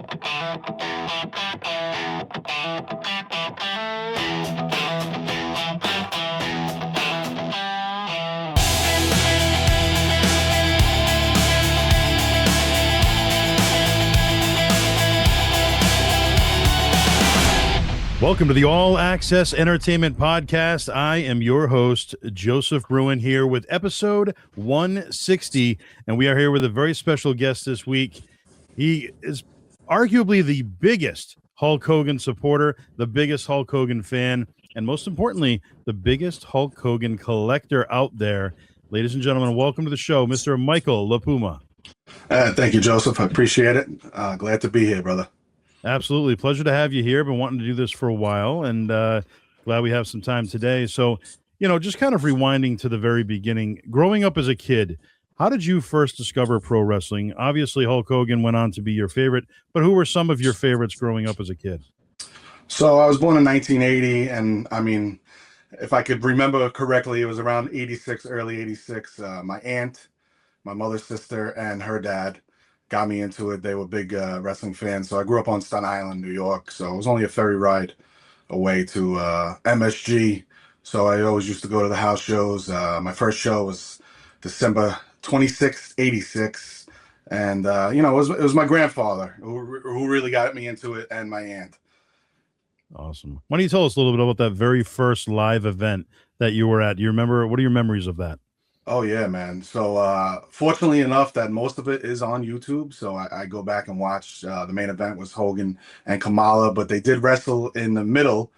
Welcome to the All Access Entertainment Podcast. I am your host, Joseph Bruen, here with episode 160, and we are here with a very special guest this week. He is arguably the biggest Hulk Hogan supporter, the biggest Hulk Hogan fan, and most importantly, the biggest Hulk Hogan collector out there. Ladies and gentlemen, welcome to the show, Mr. Michael Lipuma. Thank you, Joseph. I appreciate it. Glad to be here, brother. Absolutely. Pleasure to have you here. Been wanting to do this for a while, and glad we have some time today. So, just kind of rewinding to the very beginning, growing up as a kid, how did you first discover pro wrestling? Obviously, Hulk Hogan went on to be your favorite, but who were some of your favorites growing up as a kid? So I was born in 1980, and I mean, if I could remember correctly, it was around 86, early 86. My aunt, my mother's sister, and her dad got me into it. They were big wrestling fans. So I grew up on Staten Island, New York. So it was only a ferry ride away to MSG. So I always used to go to the house shows. My first show was December 26th, 86. And, it was my grandfather who really got me into it, and my aunt. Awesome. Why don't you tell us a little bit about that very first live event that you were at? Do you remember? What are your memories of that? Oh, yeah, man. So fortunately enough that most of it is on YouTube. So I go back and watch. The main event was Hogan and Kamala, but they did wrestle in the middle.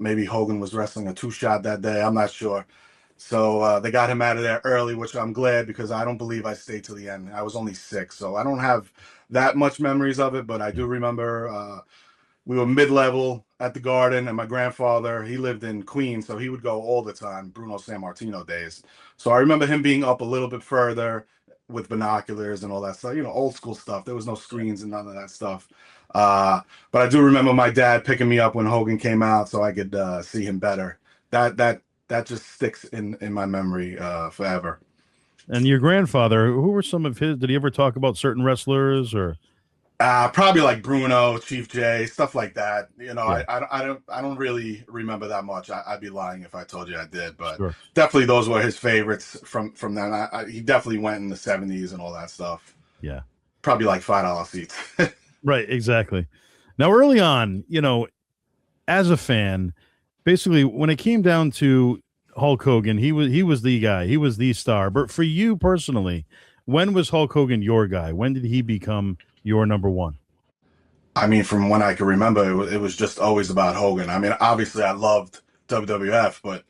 Maybe Hogan was wrestling a two-shot that day. I'm not sure. So they got him out of there early, which I'm glad, because I don't believe I stayed to the end. I was only 6, so I don't have that much memories of it, but I do remember we were mid-level at the Garden, and my grandfather, he lived in Queens, so he would go all the time, Bruno Sammartino days. So I remember him being up a little bit further with binoculars and all that stuff, old school stuff. There was no screens and none of that stuff. But I do remember my dad picking me up when Hogan came out so I could see him better. That just sticks in my memory forever. And your grandfather, who were some of his? Did he ever talk about certain wrestlers or? Probably like Bruno, Chief J, stuff like that. Yeah. I don't really remember that much. I'd be lying if I told you I did, but Sure. Definitely those were his favorites from then. He definitely went in the 70s and all that stuff. Yeah. Probably like $5 seats. Right, exactly. Now, early on, as a fan, basically when it came down to Hulk Hogan, he was the guy. He was the star. But for you personally, when was Hulk Hogan your guy? When did he become your number one? I mean, from when I can remember, it was just always about Hogan. I mean, obviously I loved WWF, but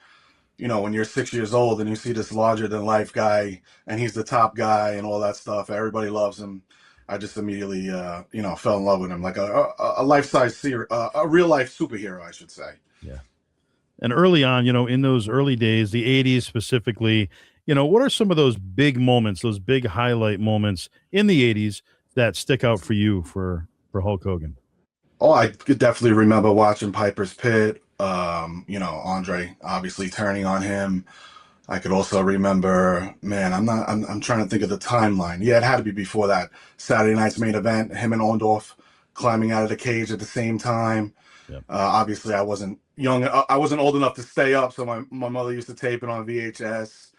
when you're 6 years old and you see this larger than life guy and he's the top guy and all that stuff, everybody loves him. I just immediately, fell in love with him, like a life-size, a real-life superhero, I should say. Yeah. And early on, in those early days, the 80s specifically, what are some of those big moments, those big highlight moments in the 80s that stick out for you for Hulk Hogan? Oh, I could definitely remember watching Piper's Pit, Andre obviously turning on him. I could also remember, man, I'm trying to think of the timeline. Yeah, it had to be before that Saturday night's main event, him and Orndorff climbing out of the cage at the same time. Yep. Obviously I wasn't young. I wasn't old enough to stay up. So my mother used to tape it on VHS.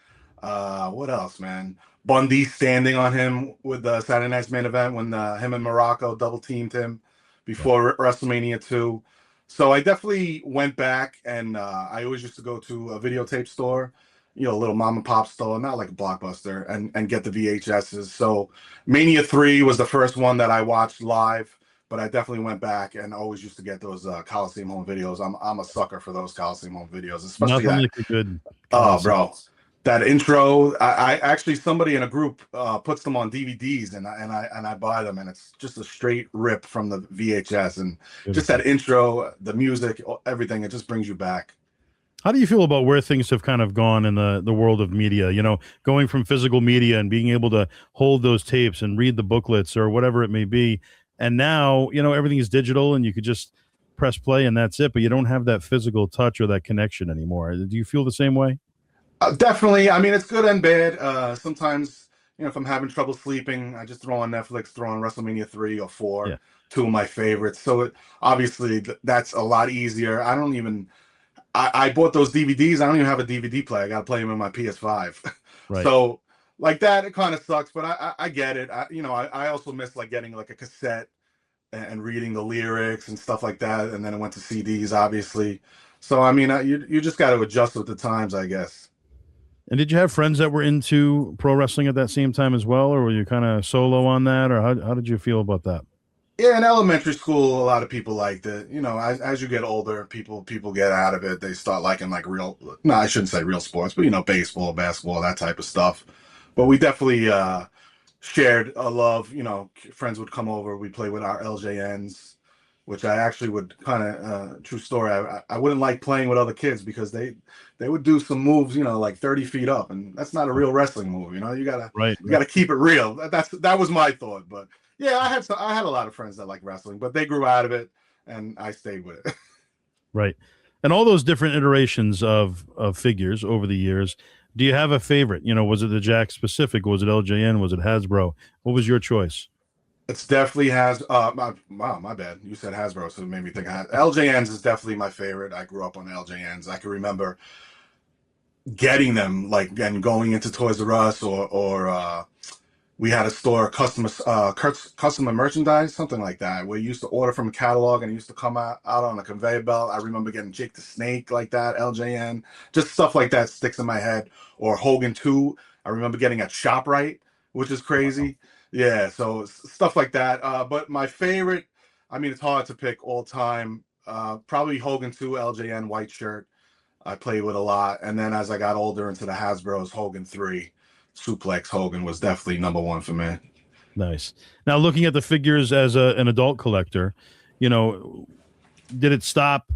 What else, man? Bundy standing on him with the Saturday night's main event when him and Morocco double teamed him before WrestleMania 2. So I definitely went back, and I always used to go to a videotape store, a little mom and pop store, not like a Blockbuster, and get the VHSs. So Mania 3 was the first one that I watched live, but I definitely went back and always used to get those Coliseum home videos. I'm a sucker for those Coliseum home videos, especially Nothing like a good. Oh, bro. That intro, I actually, somebody in a group puts them on DVDs, and I buy them, and it's just a straight rip from the VHS, and just that intro, the music, everything, it just brings you back. How do you feel about where things have kind of gone in the world of media, going from physical media and being able to hold those tapes and read the booklets or whatever it may be, and now, everything is digital and you could just press play and that's it, but you don't have that physical touch or that connection anymore. Do you feel the same way? Definitely. I mean, it's good and bad. Sometimes, if I'm having trouble sleeping, I just throw on Netflix, throw on WrestleMania 3 or 4, Yeah. two of my favorites. So obviously that's a lot easier. I bought those DVDs. I don't even have a DVD player. I got to play them in my PS5. Right. So like that, it kind of sucks, but I get it. I also miss like getting like a cassette and reading the lyrics and stuff like that. And then it went to CDs, obviously. So, I mean, you just got to adjust with the times, I guess. And did you have friends that were into pro wrestling at that same time as well, or were you kind of solo on that, or how did you feel about that? Yeah, in elementary school, a lot of people liked it. As you get older, people get out of it. They start liking like real, no, I shouldn't say real sports, but baseball, basketball, that type of stuff. But we definitely shared a love. Friends would come over. We play with our LJNs, which I actually would kind of true story. I wouldn't like playing with other kids because they would do some moves, like 30 feet up, and that's not a real wrestling move. Right. You gotta keep it real. That was my thought, but yeah, I had a lot of friends that like wrestling, but they grew out of it, and I stayed with it. Right. And all those different iterations of figures over the years. Do you have a favorite? Was it the Jack specific? Was it LJN? Was it Hasbro? What was your choice? It's definitely my bad. You said Hasbro, so it made me think LJNs is definitely my favorite. I grew up on LJNs. I can remember getting them like and going into Toys R Us or we had a store customer merchandise, something like that, where you used to order from a catalog and it used to come out on a conveyor belt. I remember getting Jake the Snake like that, LJN, just stuff like that sticks in my head. Or Hogan 2, I remember getting at ShopRite, which is crazy. Yeah, so stuff like that. But my favorite, I mean, it's hard to pick all time. Probably Hogan 2, LJN white shirt. I played with a lot. And then as I got older into the Hasbro's, Hogan 3. Suplex Hogan was definitely number one for me. Nice. Now, looking at the figures as an adult collector, did it stop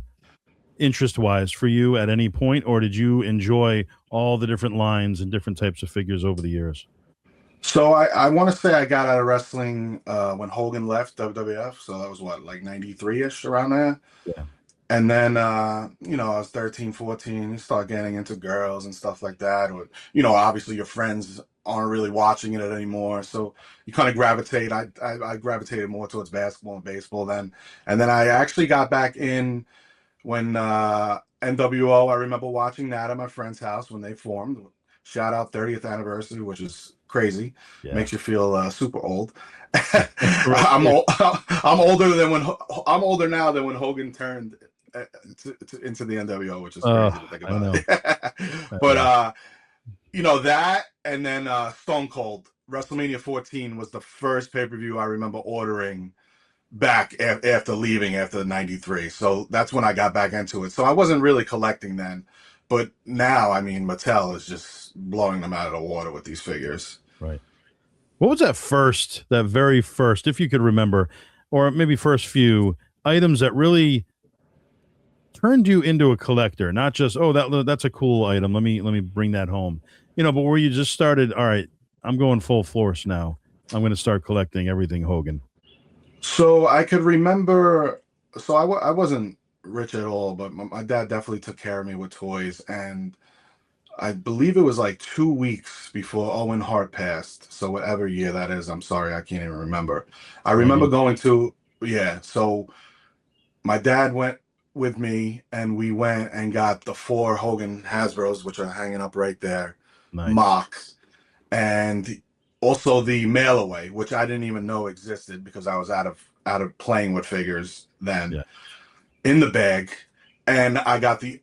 interest wise for you at any point, or did you enjoy all the different lines and different types of figures over the years? So I want to say I got out of wrestling when Hogan left WWF. So that was what, like 93-ish around there. Yeah. And then, I was 13, 14, you start getting into girls and stuff like that. Or, obviously your friends aren't really watching it anymore. So you kind of gravitate. I gravitated more towards basketball and baseball then. And then I actually got back in when NWO, I remember watching that at my friend's house when they formed. Shout out 30th anniversary, which is crazy. Yeah. Makes you feel super old. Right. I'm older now than when Hogan turned into the NWO, which is crazy to think about. But that, and then Stone Cold WrestleMania 14 was the first pay-per-view I remember ordering back after leaving after '93. So that's when I got back into it. So I wasn't really collecting then, but now, I mean, Mattel is just blowing them out of the water with these figures. Right. What was that very first, if you could remember, or maybe first few items that really turned you into a collector? Not just, that's a cool item, let me bring that home, but where you just started, all right, I'm going full force now, I'm going to start collecting everything Hogan. So I could remember, so I wasn't rich at all, but my dad definitely took care of me with toys. And I believe it was like 2 weeks before Owen Hart passed. So whatever year that is, I'm sorry, I can't even remember. I remember going to, so my dad went with me and we went and got the 4 Hogan Hasbros, which are hanging up right there. Nice. Mocks. And also the mail away, which I didn't even know existed because I was out of playing with figures then. Yeah. In the bag, and I got the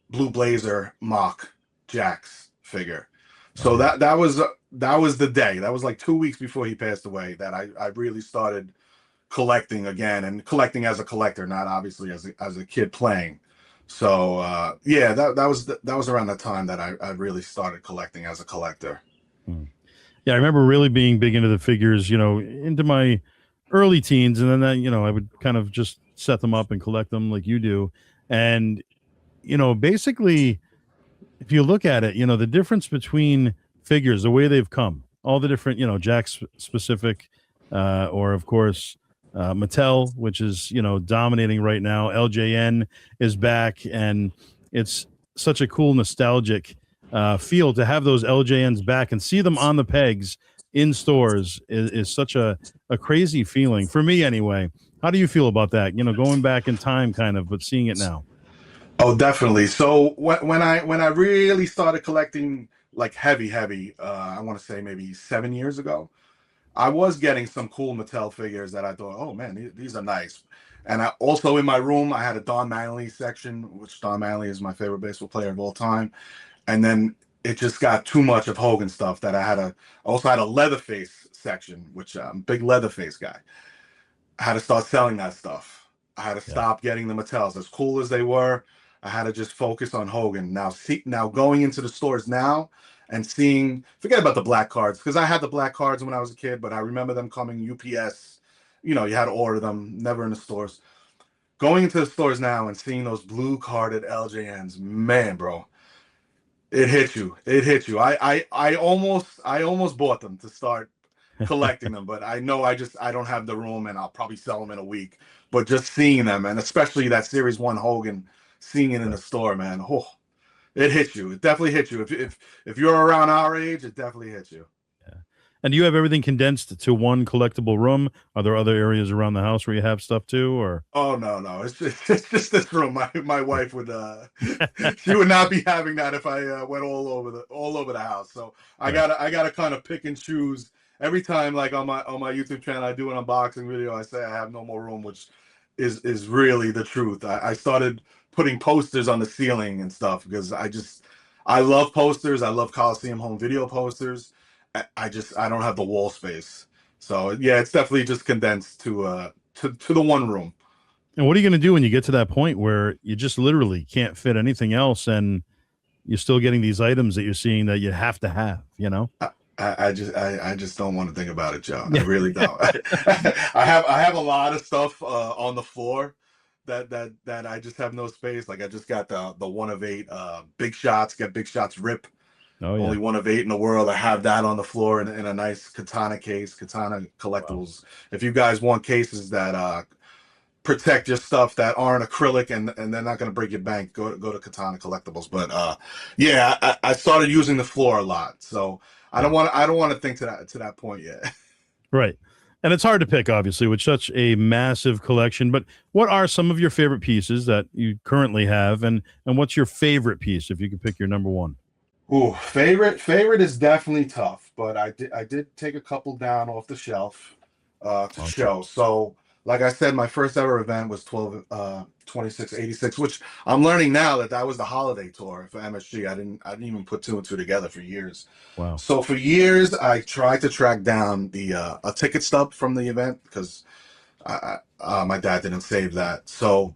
Blue Blazer mock Jax figure. So that was the day. That was like 2 weeks before he passed away that I really started collecting again, and collecting as a collector, not obviously as a kid playing. So that was around the time that I really started collecting as a collector. Yeah, I remember really being big into the figures, into my early teens, and then I would kind of just set them up and collect them like you do. And basically, if you look at it, the difference between figures, the way they've come, all the different, Jack's specific, or of course Mattel, which is dominating right now. LJN is back, and it's such a cool nostalgic feel to have those LJNs back and see them on the pegs in stores is such a crazy feeling for me anyway. How do you feel about that? Going back in time kind of, but seeing it now. Oh, definitely. So when I really started collecting like heavy, I want to say maybe 7 years ago, I was getting some cool Mattel figures that I thought, oh man, these are nice. And I also in my room I had a Don Mattingly section, which Don Mattingly is my favorite baseball player of all time. And then it just got too much of Hogan stuff that I also had a Leatherface section, which I'm a big Leatherface guy. I had to start selling that stuff. I had to Yeah. stop getting the Mattels. As cool as they were, I had to just focus on Hogan. Now going into the stores now and seeing, forget about the black cards, because I had the black cards when I was a kid, but I remember them coming UPS. You had to order them, never in the stores. Going into the stores now and seeing those blue carded LJNs, man, bro, it hit you. It hit you. I almost bought them to start collecting them, but I know I don't have the room, and I'll probably sell them in a week. But just seeing them, and especially that Series One Hogan, seeing it in the store, man, oh, it hits you. It definitely hits you. If you're around our age, it definitely hits you. Yeah. And do you have everything condensed to one collectible room? Are there other areas around the house where you have stuff too, or? Oh no, it's just this room. My wife would she would not be having that if I went all over the house. So I Right. gotta kind of pick and choose every time. Like on my YouTube channel, I do an unboxing video. I say I have no more room, which is really the truth. I started putting posters on the ceiling and stuff because I love posters. I love Coliseum home video posters. I don't have the wall space. So yeah, it's definitely just condensed to the one room. And what are you going to do when you get to that point where you just literally can't fit anything else, and you're still getting these items that you're seeing that you have to have? I just don't want to think about it, Joe. I Yeah. really don't. I have a lot of stuff on the floor that I just have no space. Like I just got the 1 of 8 big shots. Get big shots rip. Oh yeah. Only 1 of 8 in the world. I have that on the floor in a nice Katana case. Katana Wow. collectibles. If you guys want cases that protect your stuff that aren't acrylic and they're not going to break your bank, go to Katana Collectibles. But yeah, I started using the floor a lot, so Yeah. I don't want to think to that point yet. Right. And it's hard to pick, obviously, with such a massive collection. But what are some of your favorite pieces that you currently have, and what's your favorite piece if you could pick your number one? Ooh, favorite is definitely tough, but I did take a couple down off the shelf to Okay. show. So, like I said, my first ever event was 2686, which I'm learning now that was the holiday tour for MSG. I didn't even put two and two together for years. Wow. So for years, I tried to track down the a ticket stub from the event because my dad didn't save that. So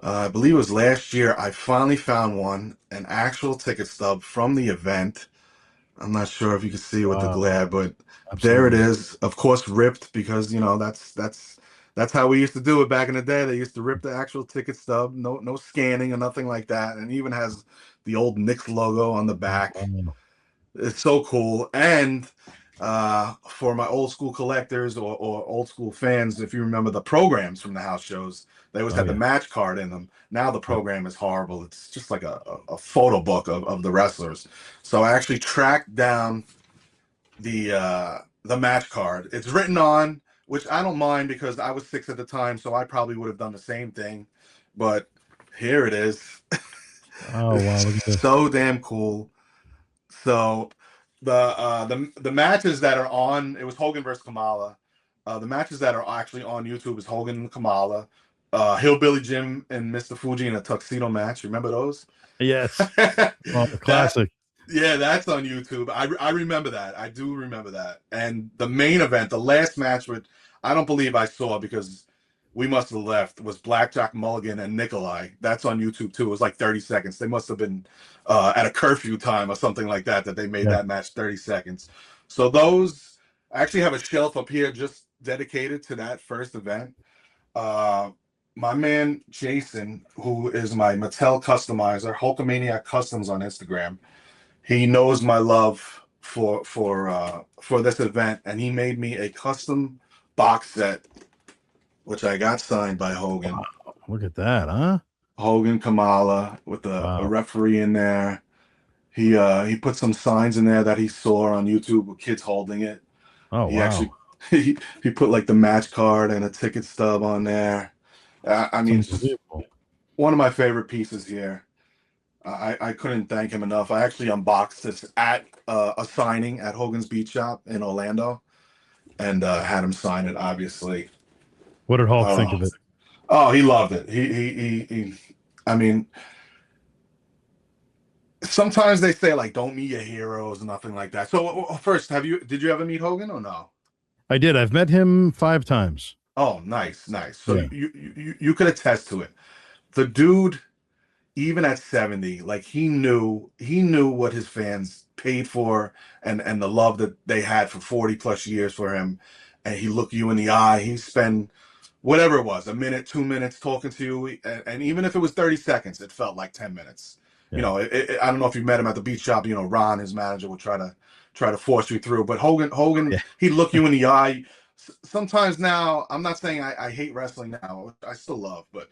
I believe it was last year, I finally found one, an actual ticket stub from the event. I'm not sure if you can see it with the Wow. glare, but there it Absolutely. is. Of course, ripped because that's how we used to do it back in the day. They used to rip the actual ticket stub, no scanning or nothing like that, and it even has the old Knicks logo on the back. Wow. It's so cool. And for my old school collectors or old school fans, if you remember the programs from the house shows, they always Oh had the yeah. match card in them. Now the Yep. program is horrible. It's just like a photo book of the wrestlers. So I actually tracked down the match card. It's written on, which I don't mind because I was 6 at the time, so I probably would have done the same thing. But here it is. Oh wow. Look at It's this. so damn cool. So the matches that are on, it was Hogan versus Kamala. The matches that are actually on YouTube is Hogan and Kamala, Hillbilly Jim and Mr. Fuji in a tuxedo match. Remember those? Yes. Oh, That classic. yeah, that's on YouTube. I remember that. I do remember that. And the main event, the last match, which I don't believe I saw because we must have left, was Blackjack Mulligan and Nikolai. That's on YouTube too. It was like 30 seconds. They must have been at a curfew time or something like that they made Yeah. that match 30 seconds. So those, I actually have a shelf up here just dedicated to that first event. Uh, my man Jason, who is my Mattel customizer, Hulkamaniac Customs on Instagram, he knows my love for this event, and he made me a custom box set, which I got signed by Wow. Hogan. Look at that, huh? Hogan Kamala with a Wow. referee in there. He put some signs in there that he saw on YouTube with kids holding it. Oh He actually wow, he put like the match card and a ticket stub on there. I it's mean, it's unbelievable. one of my favorite pieces here. I couldn't thank him enough. I actually unboxed this at a signing at Hogan's Beach Shop in Orlando, and had him sign it. Obviously, What did Hulk think uh, of it? oh, he loved it. He I mean, sometimes they say like, "Don't meet your heroes," nothing like that. So first, did you ever meet Hogan or no? I did. I've met him 5 times. Oh, nice, nice. So Yeah, you could attest to it. The dude, even at 70, like he knew what his fans paid for, and the love that they had for 40 plus years for him. And he looked you in the eye. He spent whatever it was, a minute, 2 minutes talking to you, and even if it was 30 seconds, it felt like 10 minutes. yeah, I don't know if you met him at the beach shop. Ron, his manager, would try to force you through, but Hogan, yeah, he'd look you in the eye. Sometimes now, I'm not saying I hate wrestling now. I still love, but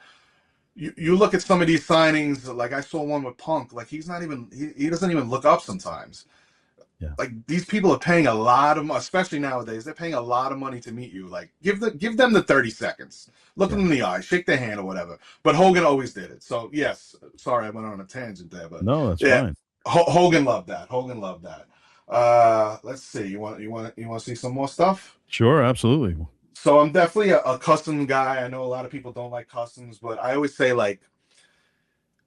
you look at some of these signings, like I saw one with Punk, like he doesn't even look up sometimes. yeah. Like these people are paying a lot of, especially nowadays, they're paying a lot of money to meet you. Like give them the 30 seconds, look Yeah. them in the eye, shake their hand or whatever. But Hogan always did it. So yes, sorry I went on a tangent there, but No, that's yeah, fine. Hogan loved that. Hogan loved that. Let's see. You want to see some more stuff? Sure, absolutely. So I'm definitely a custom guy. I know a lot of people don't like customs, but I always say like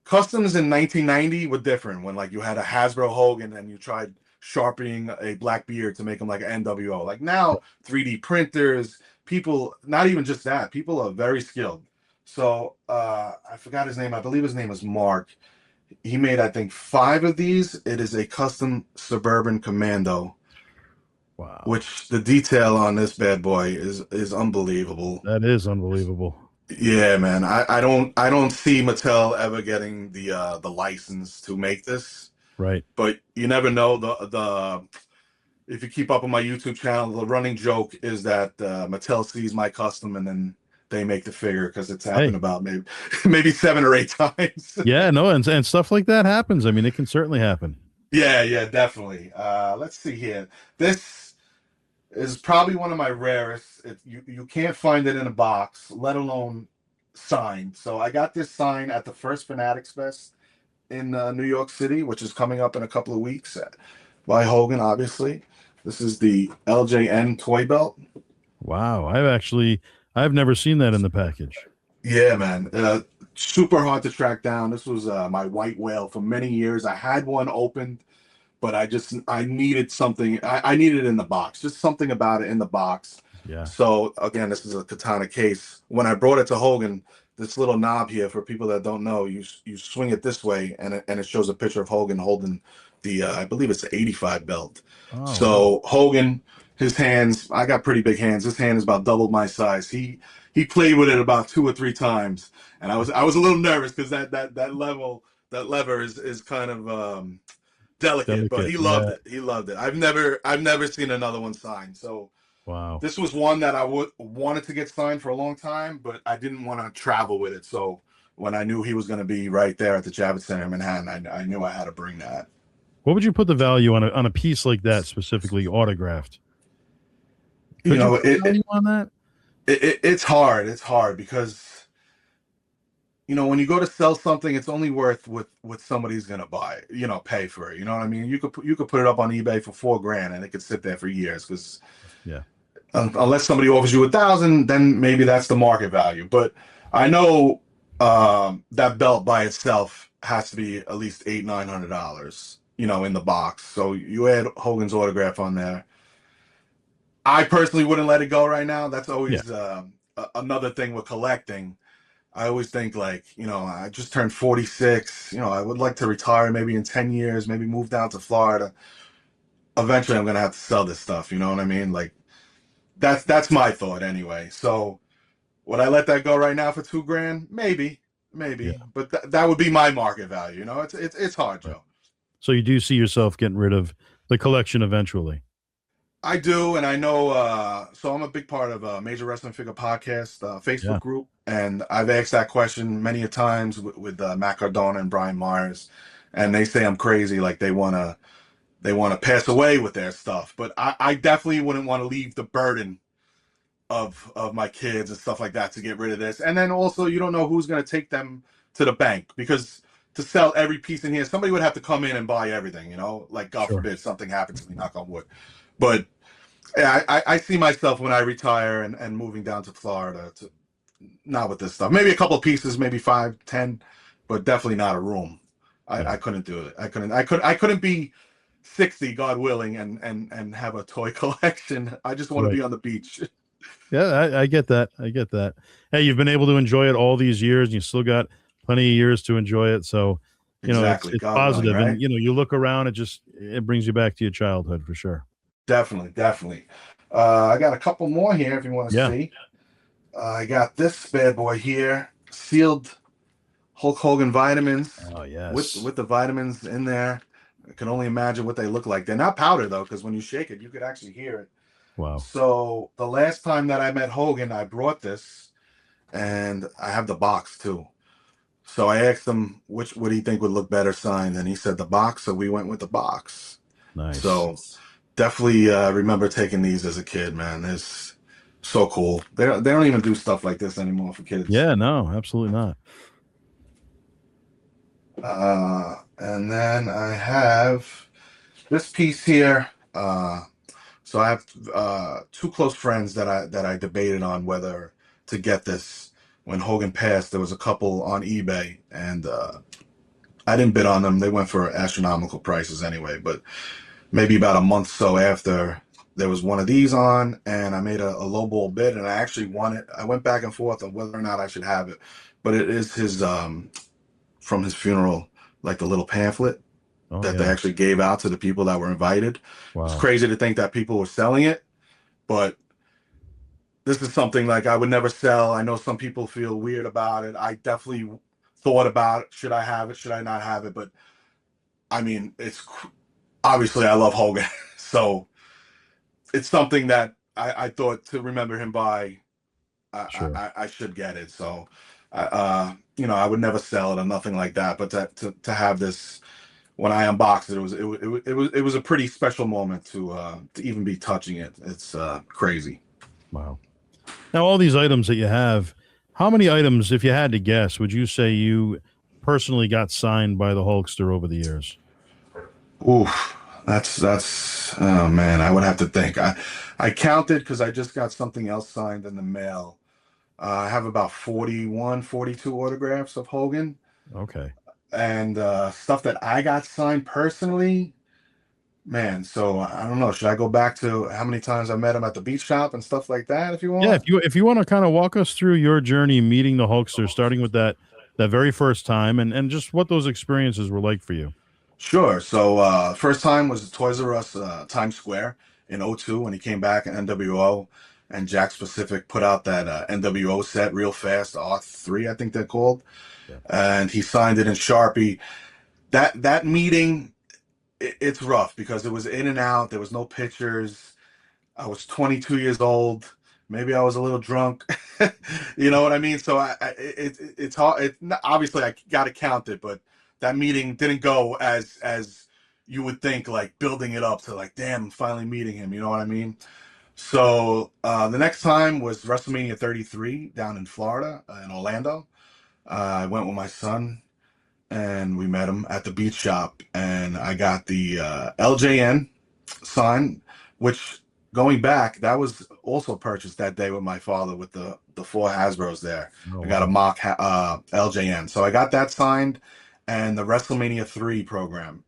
customs in 1990 were different when like you had a Hasbro Hogan and you tried sharpening a black beard to make him like an NWO. Like now, 3D printers, people, not even just that, people are very skilled. So I forgot his name. I believe his name is Mark. He made, I think, 5 of these. It is a custom Suburban Commando, Wow, which the detail on this bad boy is unbelievable. that is unbelievable. Yeah, man. I don't see Mattel ever getting the license to make this, Right. but you never know. The If you keep up on my YouTube channel, the running joke is that Mattel sees my custom and then they make the figure because it's happened Hey, about maybe 7 or 8 times. yeah, no, and stuff like that happens. I mean, it can certainly happen. Yeah, yeah, definitely. Let's see here. This is probably one of my rarest. You can't find it in a box, let alone signed. So I got this sign at the first Fanatics Fest in New York City, which is coming up in a couple of weeks, by Hogan, obviously. This is the LJN toy belt. Wow, I've never seen that in the package. Yeah, man. Super hard to track down. This was my white whale for many years. I had one opened, but I needed something. I needed it in the box, just something about it in the box. Yeah. So again, this is a katana case. When I brought it to Hogan, this little knob here, for people that don't know, you swing it this way, and it shows a picture of Hogan holding the I believe it's the 85 belt. Oh wow. So Hogan, his hands, I got pretty big hands. His hand is about double my size. He played with it about 2 or 3 times, and I was a little nervous because that lever is kind of delicate, but Delicate. he Yeah. loved it. He loved it. I've never seen another one signed. So Wow. this was one that I would wanted to get signed for a long time, but I didn't want to travel with it. So when I knew he was going to be right there at the Javits Center in Manhattan, I knew I had to bring that. What would you put the value on a piece like that, specifically autographed? You Could you know, put value on that? it's hard. It's hard because when you go to sell something, it's only worth what somebody's going to buy. Pay for it. You know what I mean? You could put it up on eBay for 4 grand and it could sit there for years because Yeah. unless somebody offers you 1,000, then maybe that's the market value. But I know that belt by itself has to be at least $800-900, in the box. So you add Hogan's autograph on there. I personally wouldn't let it go right now. That's Yeah. always another thing with collecting. I always think like, I just turned 46. I would like to retire maybe in 10 years, maybe move down to Florida. Eventually, I'm gonna have to sell this stuff. You know what I mean? Like that's my thought anyway. So would I let that go right now for 2 grand? Maybe, Yeah. maybe, but that would be my market value. It's hard, Right. Joe. So you do see yourself getting rid of the collection eventually. I do, and I know. So I'm a big part of a Major Wrestling Figure Podcast Yeah. Facebook group, and I've asked that question many a times with Matt Cardona and Brian Myers, and they say I'm crazy, like they want to pass away with their stuff. But I definitely wouldn't want to leave the burden of my kids and stuff like that to get rid of this. And then also, you don't know who's going to take them to the bank, because to sell every piece in here, somebody would have to come in and buy everything, like God Sure. forbid something happens to me, knock on wood. But yeah, I see myself when I retire and moving down to Florida to not with this stuff. Maybe a couple of pieces, maybe 5, 10, but definitely not a room. Yeah. I couldn't do it. I couldn't be 60, God willing, and have a toy collection. I just want to Right. be on the beach. Yeah, I get that. I get that. Hey, you've been able to enjoy it all these years, and you still got plenty of years to enjoy it. So, Exactly, it's God willing, positive, and right? you look around, it brings you back to your childhood for sure. Definitely, definitely. I got a couple more here if you want to Yeah. see. I got this bad boy here, sealed Hulk Hogan vitamins Oh with yes. with the vitamins in there. I can only imagine what they look like. They're not powder though, because when you shake it, you could actually hear it. Wow. So the last time that I met Hogan, I brought this, and I have the box too. So I asked him which what do you think would look better signed, and he said the box. So we went with the box. Nice. So definitely remember taking these as a kid, man. It's so cool. They don't even do stuff like this anymore for kids. Yeah. No, absolutely not. And then I have this piece here. So I have two close friends that I debated on whether to get this. When Hogan passed, there was a couple on eBay, and I didn't bid on them. They went for astronomical prices anyway. But maybe about a month so after, there was one of these on, and I made a lowball bid, and I actually won it. I went back and forth on whether or not I should have it, but it is his from his funeral, like the little pamphlet Oh that they yeah. actually gave out to the people that were invited. It's Wow. crazy to think that people were selling it, but this is something like I would never sell. I know some people feel weird about it. I definitely thought about, should I have it, should I not have it? But I mean, obviously I love Hogan, so it's something that I thought to remember him by. I, Sure. I should get it. So, I would never sell it or nothing like that. But to have this when I unboxed it, it was a pretty special moment to even be touching it. It's crazy. Wow. Now, all these items that you have, how many items, if you had to guess, would you say you personally got signed by the Hulkster over the years? Oof, that's oh man, I would have to think. I counted because I just got something else signed in the mail. I have about 41, 42 autographs of Hogan, Okay. and stuff that I got signed personally. Man, so I don't know. Should I go back to how many times I met him at the beach shop and stuff like that if you Yeah, want? if you want to kind of walk us through your journey meeting the Hulkster, starting with that very first time, and just what those experiences were like for you. Sure. So first time was Toys R Us Times Square in '02 when he came back in NWO, and Jack Specific put out that NWO set real fast, R3 I think they're called, Yeah. and he signed it in Sharpie. That meeting, it's rough because it was in and out. There was no pictures. I was 22 years old. Maybe I was a little drunk. You know what I mean? So it's hard. Obviously I got to count it, but that meeting didn't go as you would think. Like building it up to like, damn, I'm finally meeting him. You know what I mean? So the next time was WrestleMania 33 down in Florida, in Orlando. I went with my son, and we met him at the beach shop, and I got the LJN sign, which going back, that was also purchased that day with my father with the four Hasbros there. Oh I got a wow. mock LJN, so I got that signed, and the WrestleMania 3 program,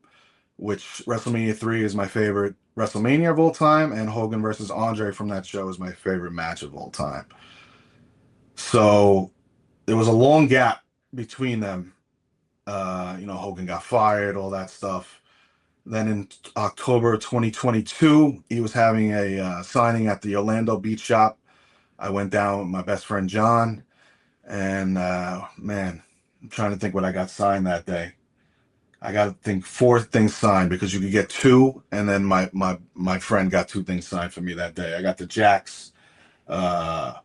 which WrestleMania 3 is my favorite WrestleMania of all time, and Hogan versus Andre from that show is my favorite match of all time. So there was a long gap between them. Hogan got fired, all that stuff. Then in October 2022, he was having a signing at the Orlando Beach Shop. I went down with my best friend John, and man, I'm trying to think what I got signed that day. I got to think four things signed because you could get two, and then my friend got two things signed for me that day. I got the Jax uh,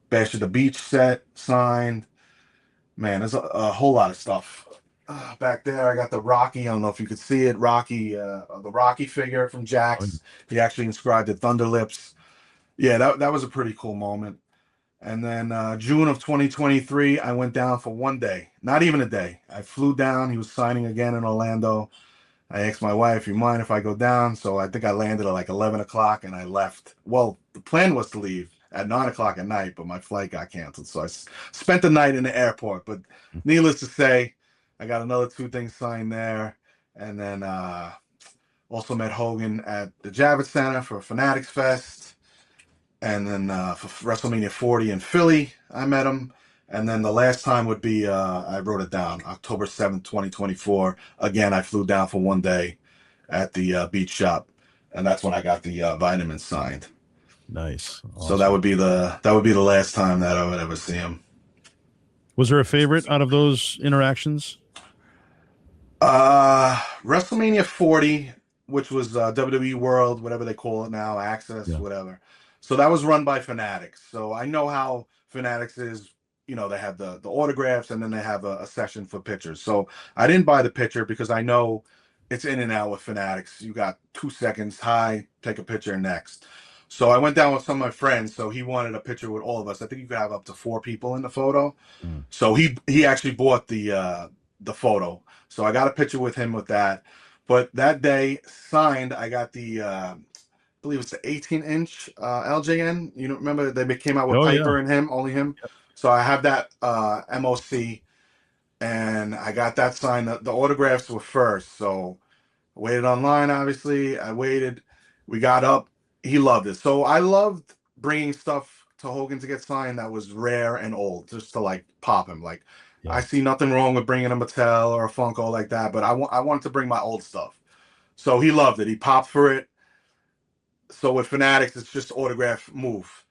Bash at the Beach set signed. Man, there's a whole lot of stuff. back there, I got the Rocky. I don't know if you could see it. Rocky, the Rocky figure from Oh, Jax. He actually inscribed it Thunder Lips. Yeah, that was a pretty cool moment. And then June of 2023, I went down for one day, not even a day. I flew down. He was signing again in Orlando. I asked my wife, "You mind if I go down?" So I think I landed at like 11 o'clock and I left. Well, the plan was to leave at 9 o'clock at night, but my flight got canceled. So spent the night in the airport. But needless to say, I got another two things signed there. And then also met Hogan at the Javits Center for Fanatics Fest. And then for WrestleMania 40 in Philly, I met him. And then the last time would be, I wrote it down, October 7th, 2024. Again, I flew down for one day at the beach shop. And that's when I got the vitamins signed. nice. So that Awesome. would be the last time that I would ever see him. Was there a favorite out of those interactions? WrestleMania 40, which was WWE World, whatever they call it now, Axxess, Yeah. whatever. So that was run by Fanatics. So I know how Fanatics is. You know, they have the autographs and then they have a session for pictures. So I didn't buy the picture because I know it's in and out with Fanatics. You got 2 seconds, hi, take a picture, next. So I went down with some of my friends. So he wanted a picture with all of us. I think you could have up to 4 people in the photo. Mm. So he actually bought the photo. So I got a picture with him with that. But that day signed, I got I believe it's the 18-inch LJN. You know, remember they came out with Oh yeah. Piper and him, only him. So I have that MOC, and I got that signed. The autographs were first, so I waited online. Obviously, I waited. We got up. He loved it. So I loved bringing stuff to Hogan to get signed that was rare and old, just to like pop him. Like I Yeah. see nothing wrong with bringing a Mattel or a Funko like that, but I wanted to bring my old stuff. So he loved it. He popped for it. So with Fanatics, it's just autograph move.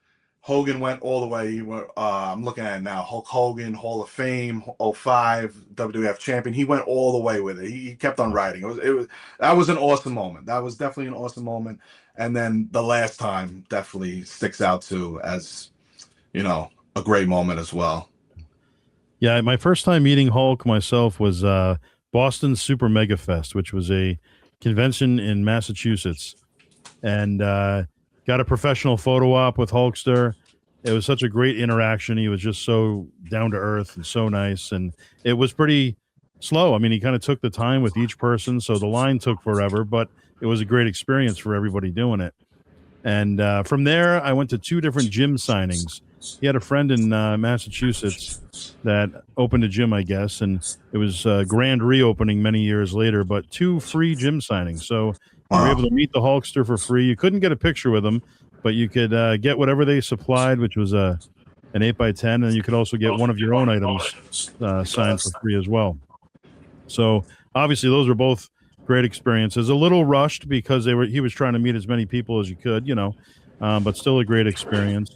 Hogan went all the way. He went, I'm looking at it now. Hulk Hogan, Hall of Fame, '05 WWF champion. He went all the way with it. He kept on riding. It was that was an awesome moment. That was definitely an awesome moment. And then the last time definitely sticks out too as, a great moment as well. Yeah, my first time meeting Hulk myself was Boston Super Mega Fest, which was a convention in Massachusetts, and got a professional photo op with Hulkster. It was such a great interaction. He was just so down to earth and so nice, and it was pretty slow. I mean, he kind of took the time with each person, so the line took forever, but it was a great experience for everybody doing it. And from there, I went to two different gym signings. He had a friend in Massachusetts that opened a gym, I guess, and it was a grand reopening many years later, but two free gym signings. So you were able Wow. to meet the Hulkster for free. You couldn't get a picture with him, but you could get whatever they supplied, which was an 8x10, and you could also get one of your own items signed for free as well. So obviously, those were both great experiences. A little rushed because he was trying to meet as many people as you could, but still a great experience.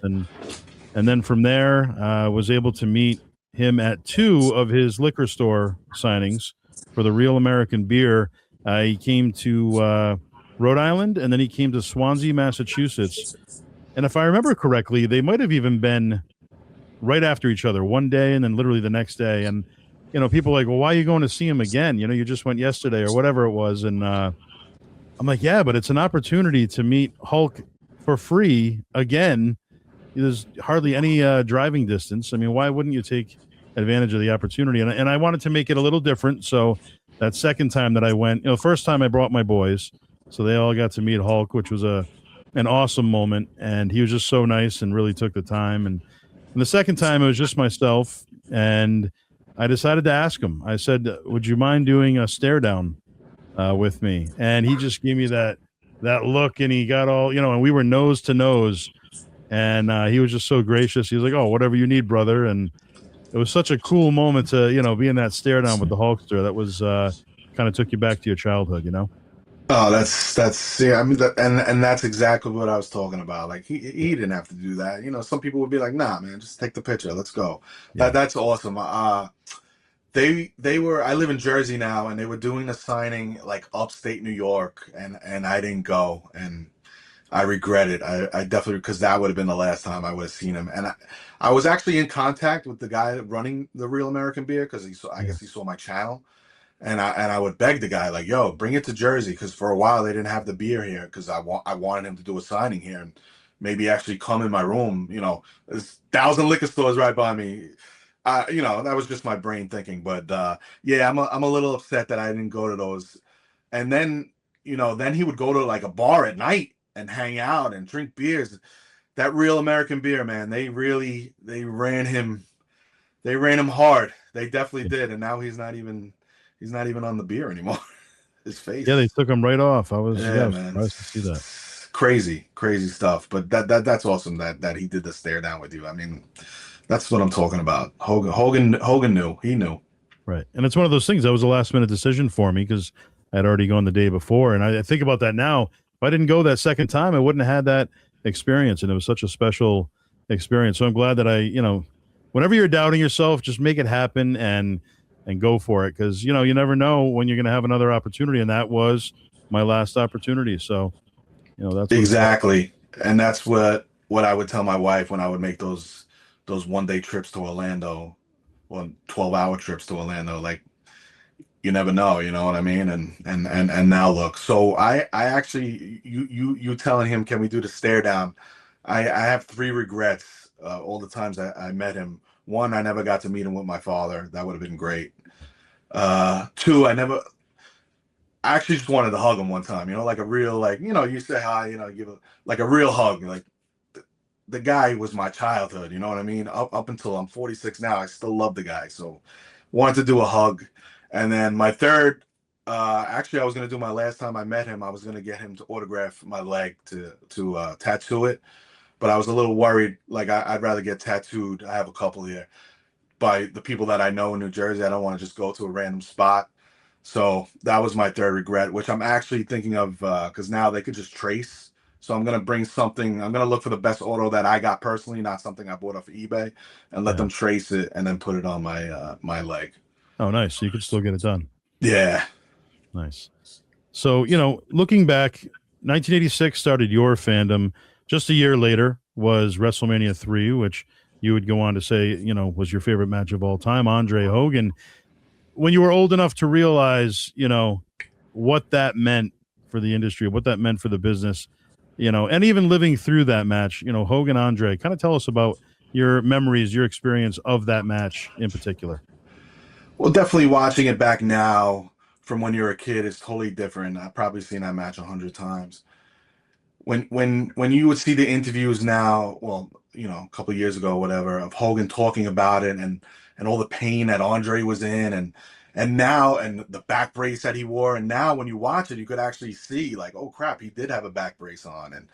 And then from there, was able to meet him at two of his liquor store signings for the Real American Beer. He came to Rhode Island, and then he came to Swansea, Massachusetts. And if I remember correctly, they might have even been right after each other, one day and then literally the next day. And people are like, well, why are you going to see him again? You just went yesterday or whatever it was. And I'm like, yeah, but it's an opportunity to meet Hulk for free again. There's hardly any driving distance. I mean, why wouldn't you take advantage of the opportunity? And I wanted to make it a little different. So that second time that I went, first time I brought my boys, so they all got to meet Hulk, which was an awesome moment. And he was just so nice and really took the time. And the second time it was just myself, and I decided to ask him. I said, "Would you mind doing a stare down with me?" And he just gave me that look, and he got all and we were nose to nose, and he was just so gracious. He was like, "Oh, whatever you need, brother." And it was such a cool moment to be in that stare down with the Hulkster. That was kind of took you back to your childhood. Oh, that's yeah. I mean, and that's exactly what I was talking about. Like he didn't have to do that. Some people would be like, "Nah, man, just take the picture. Let's go." Yeah. That's awesome. They were. I live in Jersey now, and they were doing a signing like upstate New York, and I didn't go, and I regret it. I definitely, because that would have been the last time I would have seen him. And I was actually in contact with the guy running the Real American Beer because I Yeah. guess he saw my channel. And I would beg the guy like, yo, bring it to Jersey, because for a while they didn't have the beer here, because I wanted him to do a signing here and maybe actually come in my room. There's 1,000 liquor stores right by me. That was just my brain thinking. But yeah, I'm a little upset that I didn't go to those. And then then he would go to like a bar at night and hang out and drink beers. That Real American Beer, man, they ran him hard. They definitely did, and now he's not even on the beer anymore. His Yeah, they face. took him right off. I was Yeah, man. surprised to see that. Crazy stuff. But that's awesome that he did the stare down with you. I mean, that's what I'm talking about. Hogan knew. He knew. Right. And it's one of those things that was a last minute decision for me because I'd already gone the day before. And I think about that now. If I didn't go that second time, I wouldn't have had that experience. And it was such a special experience. So I'm glad that whenever you're doubting yourself, just make it happen and go for it. Because, you never know when you're going to have another opportunity. And that was my last opportunity. So, that's exactly. And that's what I would tell my wife when I would make those 1-day trips to Orlando, or 12-hour trips to Orlando. Like, you never know, you know what I mean? And now look. So I actually, you telling him, can we do the stare down? I have 3 regrets. All the times I met him. 1, I never got to meet him with my father. That would have been great. 2, I actually just wanted to hug him one time, like a real, like, you say hi, give like a real hug. Like, the guy was my childhood, you know what I mean? Up until I'm 46 now, I still love the guy. So wanted to do a hug. And then my third, actually I was going to do, my last time I met him, I was going to get him to autograph my leg to tattoo it. But I was a little worried. Like, I'd rather get tattooed. I have a couple here by the people that I know in New Jersey. I don't want to just go to a random spot. So that was my third regret, which I'm actually thinking of, because now they could just trace. So I'm going to bring something. I'm going to look for the best auto that I got personally, not something I bought off of eBay, and let them trace it and then put it on my leg. Oh, nice. So you could still get it done. Yeah. Nice. So, looking back, 1986 started your fandom. Just a year later was WrestleMania 3, which you would go on to say, was your favorite match of all time, Andre Hogan. When you were old enough to realize, what that meant for the industry, what that meant for the business, and even living through that match, Hogan, Andre, kind of tell us about your memories, your experience of that match in particular. Well, definitely watching it back now from when you're a kid is totally different. I've probably seen that match 100 times. When you would see the interviews now, well, a couple of years ago, whatever, of Hogan talking about it and all the pain that Andre was in, and now, and the back brace that he wore, and now when you watch it, you could actually see, like, oh crap, he did have a back brace on. And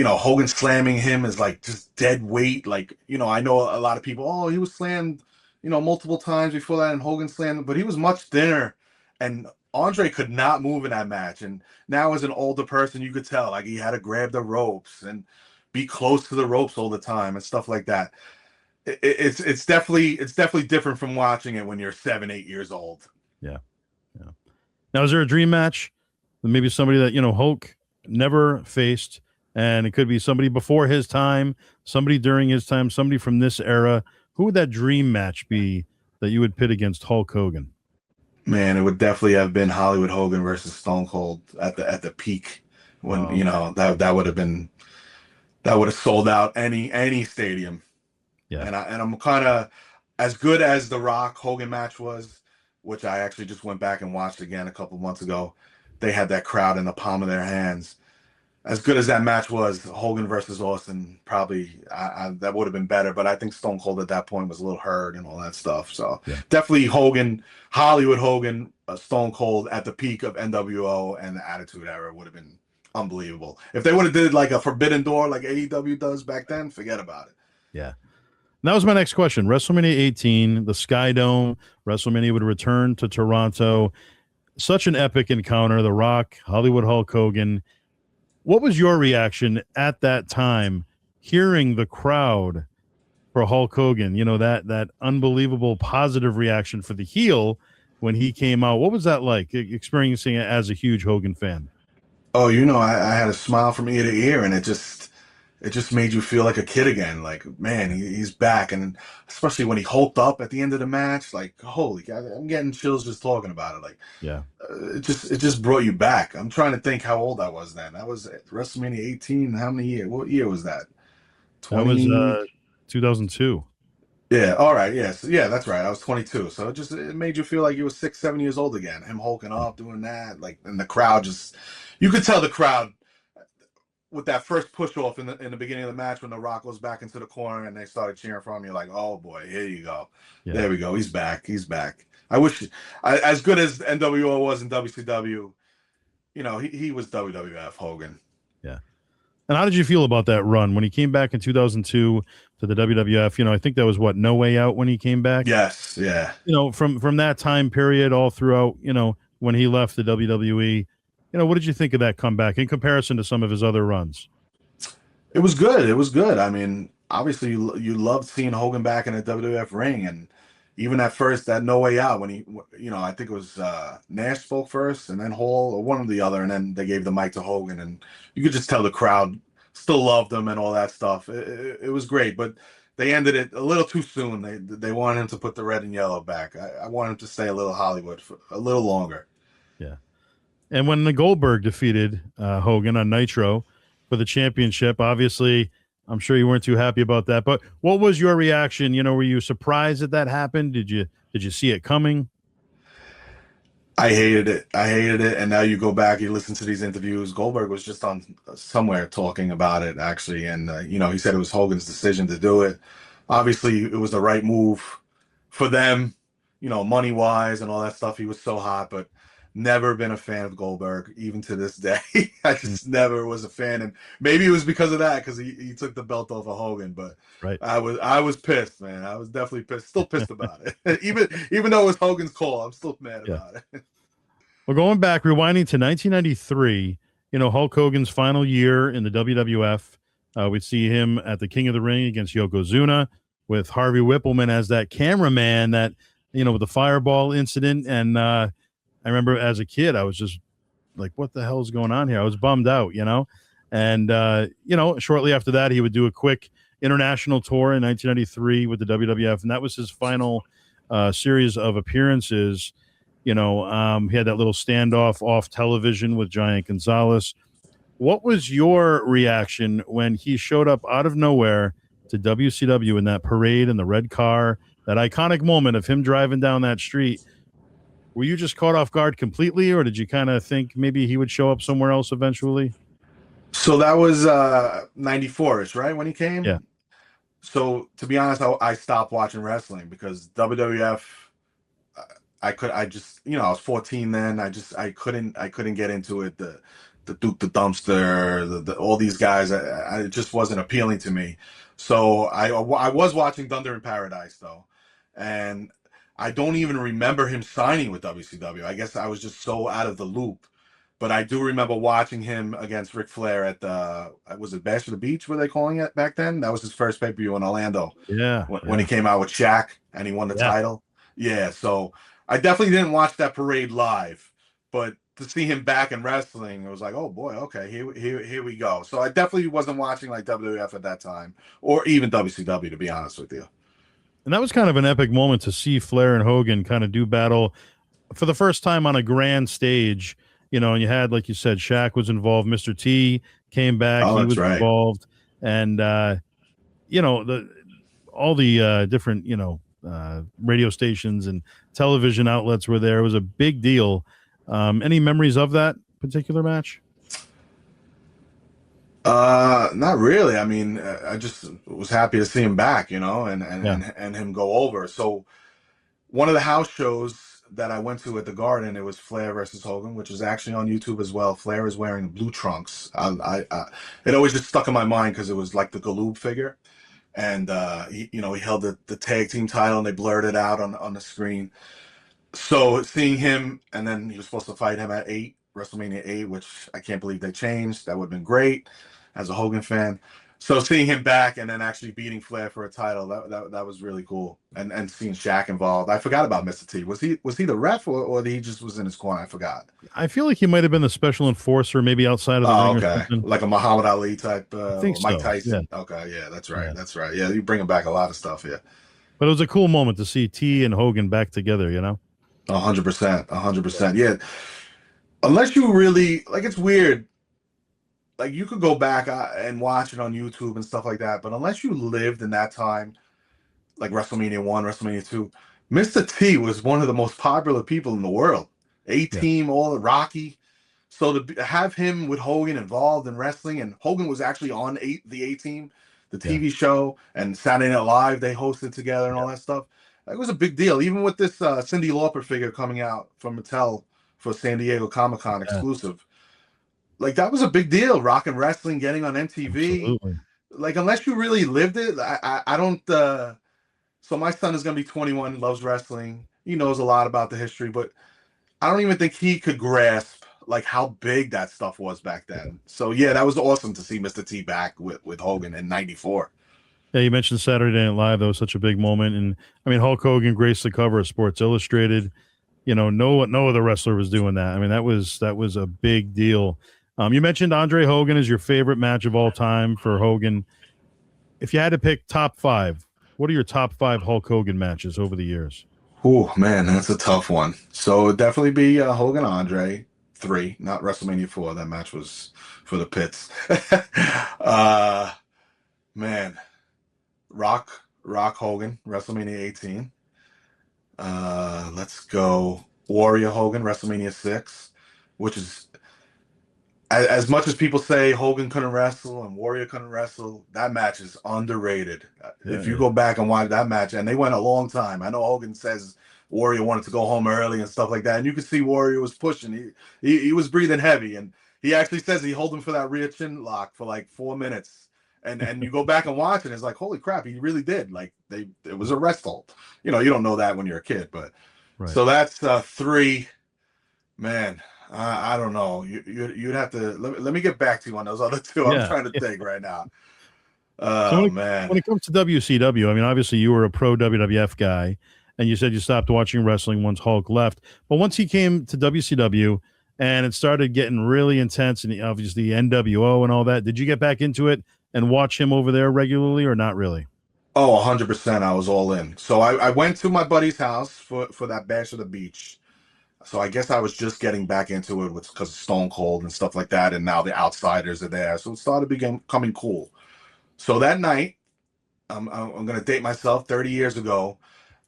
Hogan slamming him is like just dead weight. Like, I know a lot of people, oh, he was slammed, multiple times before that, and Hogan slammed, but he was much thinner, and Andre could not move in that match. And now, as an older person, you could tell, like, he had to grab the ropes and be close to the ropes all the time and stuff like that. It's definitely different from watching it when you're 7-8 years old. Yeah. Now, is there a dream match? Maybe somebody that Hulk never faced, and it could be somebody before his time, somebody during his time, somebody from this era. Who would that dream match be that you would pit against Hulk Hogan? Man, it would definitely have been Hollywood Hogan versus Stone Cold at the peak, when that would have sold out any stadium. Yeah. And I'm kind of, as good as the Rock Hogan match was, which I actually just went back and watched again a couple months ago. They had that crowd in the palm of their hands. As good as that match was, Hogan versus Austin, probably that would have been better. But I think Stone Cold at that point was a little hurt and all that stuff. So definitely Hogan, Hollywood Hogan, Stone Cold at the peak of NWO and the Attitude Era would have been unbelievable. If they would have did like a Forbidden Door like AEW does back then, forget about it. Yeah. That was my next question. WrestleMania 18, the Sky Dome, WrestleMania would return to Toronto. Such an epic encounter. The Rock, Hollywood Hulk Hogan. What was your reaction at that time, hearing the crowd for Hulk Hogan? That unbelievable positive reaction for the heel when he came out. What was that like, experiencing it as a huge Hogan fan? Oh, I had a smile from ear to ear, and it it just made you feel like a kid again. Like, man, he's back, and especially when he hulked up at the end of the match, like, holy God, I'm getting chills just talking about it. Like, Yeah. it just brought you back. I'm trying to think how old I was then. That was at WrestleMania 18. How many years? What year was that? That was 20. 2002. Yeah. All right. Yes. Yeah. That's right. I was 22. So it made you feel like you were 6, 7 years old again. Him hulking up, doing that, like, and the crowd just, you could tell the crowd with that first push off in the beginning of the match when The Rock goes back into the corner and they started cheering for him. You're like, oh boy, here you go. Yeah. There we go. He's back. He's back. I wish, as good as NWO was in WCW, he was WWF Hogan. Yeah. And how did you feel about that run when he came back in 2002 to the WWF? I think that was what, No Way Out when he came back. Yes. Yeah. From that time period all throughout, when he left the WWE, what did you think of that comeback in comparison to some of his other runs? It was good. It was good. I mean, obviously, you loved seeing Hogan back in the WWF ring, and even at first, that No Way Out when I think it was Nash spoke first, and then Hall, or one or the other, and then they gave the mic to Hogan, and you could just tell the crowd still loved him and all that stuff. It was great, but they ended it a little too soon. They wanted him to put the red and yellow back. I wanted him to stay a little Hollywood for a little longer. Yeah. And when the Goldberg defeated Hogan on Nitro for the championship, obviously, I'm sure you weren't too happy about that. But what was your reaction? Were you surprised that happened? Did you see it coming? I hated it. I hated it. And now you go back, you listen to these interviews. Goldberg was just on somewhere talking about it, actually. And, he said it was Hogan's decision to do it. Obviously, it was the right move for them, money wise and all that stuff. He was so hot, but never been a fan of Goldberg, even to this day. I just never was a fan. And maybe it was because of that, because he took the belt off of Hogan. But right. I was pissed, man. I was definitely pissed. Still pissed about it. even though it was Hogan's call, I'm still mad about it. Well, going back, rewinding to 1993, Hulk Hogan's final year in the WWF, we'd see him at the King of the Ring against Yokozuna with Harvey Whippleman as that cameraman that, with the fireball incident. And I remember as a kid, I was just like, what the hell is going on here? I was bummed out, And, shortly after that, he would do a quick international tour in 1993 with the WWF. And that was his final series of appearances. He had that little standoff off television with Giant Gonzalez. What was your reaction when he showed up out of nowhere to WCW in that parade in the red car, that iconic moment of him driving down that street? Were you just caught off guard completely, or did you kind of think maybe he would show up somewhere else eventually? So that was 94-ish, right, when he came? Yeah. So to be honest, I stopped watching wrestling because WWF, I was 14 then. I couldn't get into it. The Duke the Dumpster, all these guys, it just wasn't appealing to me. So I was watching Thunder in Paradise though, and I don't even remember him signing with WCW. I guess I was just so out of the loop. But I do remember watching him against Ric Flair at was it Bash at the Beach, were they calling it back then? That was his first pay-per-view in Orlando. Yeah. When he came out with Shaq and he won the title. Yeah, so I definitely didn't watch that parade live, but to see him back in wrestling, it was like, oh boy, okay, here we go. So I definitely wasn't watching like WWF at that time, or even WCW, to be honest with you. And that was kind of an epic moment to see Flair and Hogan kind of do battle for the first time on a grand stage. And you had, like you said, Shaq was involved. Mr. T came back. Oh, he was right. involved. And, all the different, radio stations and television outlets were there. It was a big deal. Any memories of that particular match? Not really. I mean, I just was happy to see him back, and him go over. So one of the house shows that I went to at the Garden, it was Flair versus Hogan, which is actually on YouTube as well. Flair is wearing blue trunks. It always just stuck in my mind because it was like the Galoob figure, and he held the tag team title, and they blurred it out on the screen. So seeing him, and then he was supposed to fight him at WrestleMania 8, which I can't believe they changed. That would have been great as a Hogan fan. So seeing him back and then actually beating Flair for a title, that was really cool. And seeing Shaq involved. I forgot about Mr. T. Was he the ref or he just was in his corner? I forgot. I feel like he might have been the special enforcer, maybe outside of the Oh, ring or okay. something. Like a Muhammad Ali type, I think or Mike so. Yeah. Tyson. Okay, yeah, that's right. Yeah. That's right. Yeah, you bringing back a lot of stuff. Yeah, But it was a cool moment to see T and Hogan back together, you know? 100%, 100%. Yeah, unless you really like, it's weird. Like you could go back and watch it on YouTube and stuff like that, but unless you lived in that time, like WrestleMania 1, WrestleMania 2, Mr. T was one of the most popular people in the world. Yeah. A-Team, all Rocky. So have him with Hogan involved in wrestling, and Hogan was actually on the A-Team, the TV show, and Saturday Night Live, they hosted together and all that stuff. It was a big deal. Even with this Cyndi Lauper figure coming out from Mattel for San Diego Comic-Con exclusive. Like, that was a big deal. Rock and wrestling, getting on MTV. Absolutely. Like, unless you really lived it, I don't... So my son is going to be 21, loves wrestling. He knows a lot about the history, but I don't even think he could grasp like how big that stuff was back then. So yeah, that was awesome to see Mr. T back with Hogan in '94. Yeah, you mentioned Saturday Night Live. That was such a big moment. And I mean, Hulk Hogan graced the cover of Sports Illustrated. You know, no other wrestler was doing that. I mean, that was a big deal. You mentioned Andre Hogan is your favorite match of all time for Hogan. If you had to pick top 5, what are your top 5 Hulk Hogan matches over the years? Oh man, that's a tough one. So it'd definitely be Hogan Andre 3, not WrestleMania 4. That match was for the pits. Man, Rock Hogan WrestleMania 18. Let's go Warrior Hogan WrestleMania 6, which is as much as people say Hogan couldn't wrestle and Warrior couldn't wrestle, that match is underrated. If you go back and watch that match, and they went a long time. I know Hogan says Warrior wanted to go home early and stuff like that, and you could see Warrior was pushing. He was breathing heavy, and he actually says he held him for that rear chin lock for like 4 minutes. And you go back and watch it, it's like, holy crap, he really did. Like it was a wrestle. You know, you don't know that when you're a kid, but so that's 3. Man, I don't know. You'd have to let me get back to you on those other 2. I'm trying to think right now. So when it comes to WCW, I mean, obviously you were a pro WWF guy, and you said you stopped watching wrestling once Hulk left. But once he came to WCW and it started getting really intense, and obviously NWO and all that, did you get back into it and watch him over there regularly or not really? Oh, 100%. I was all in. So I went to my buddy's house for that Bash of the Beach. So I guess I was just getting back into it because of Stone Cold and stuff like that. And now the Outsiders are there. So it started becoming cool. So that night, I'm going to date myself 30 years ago.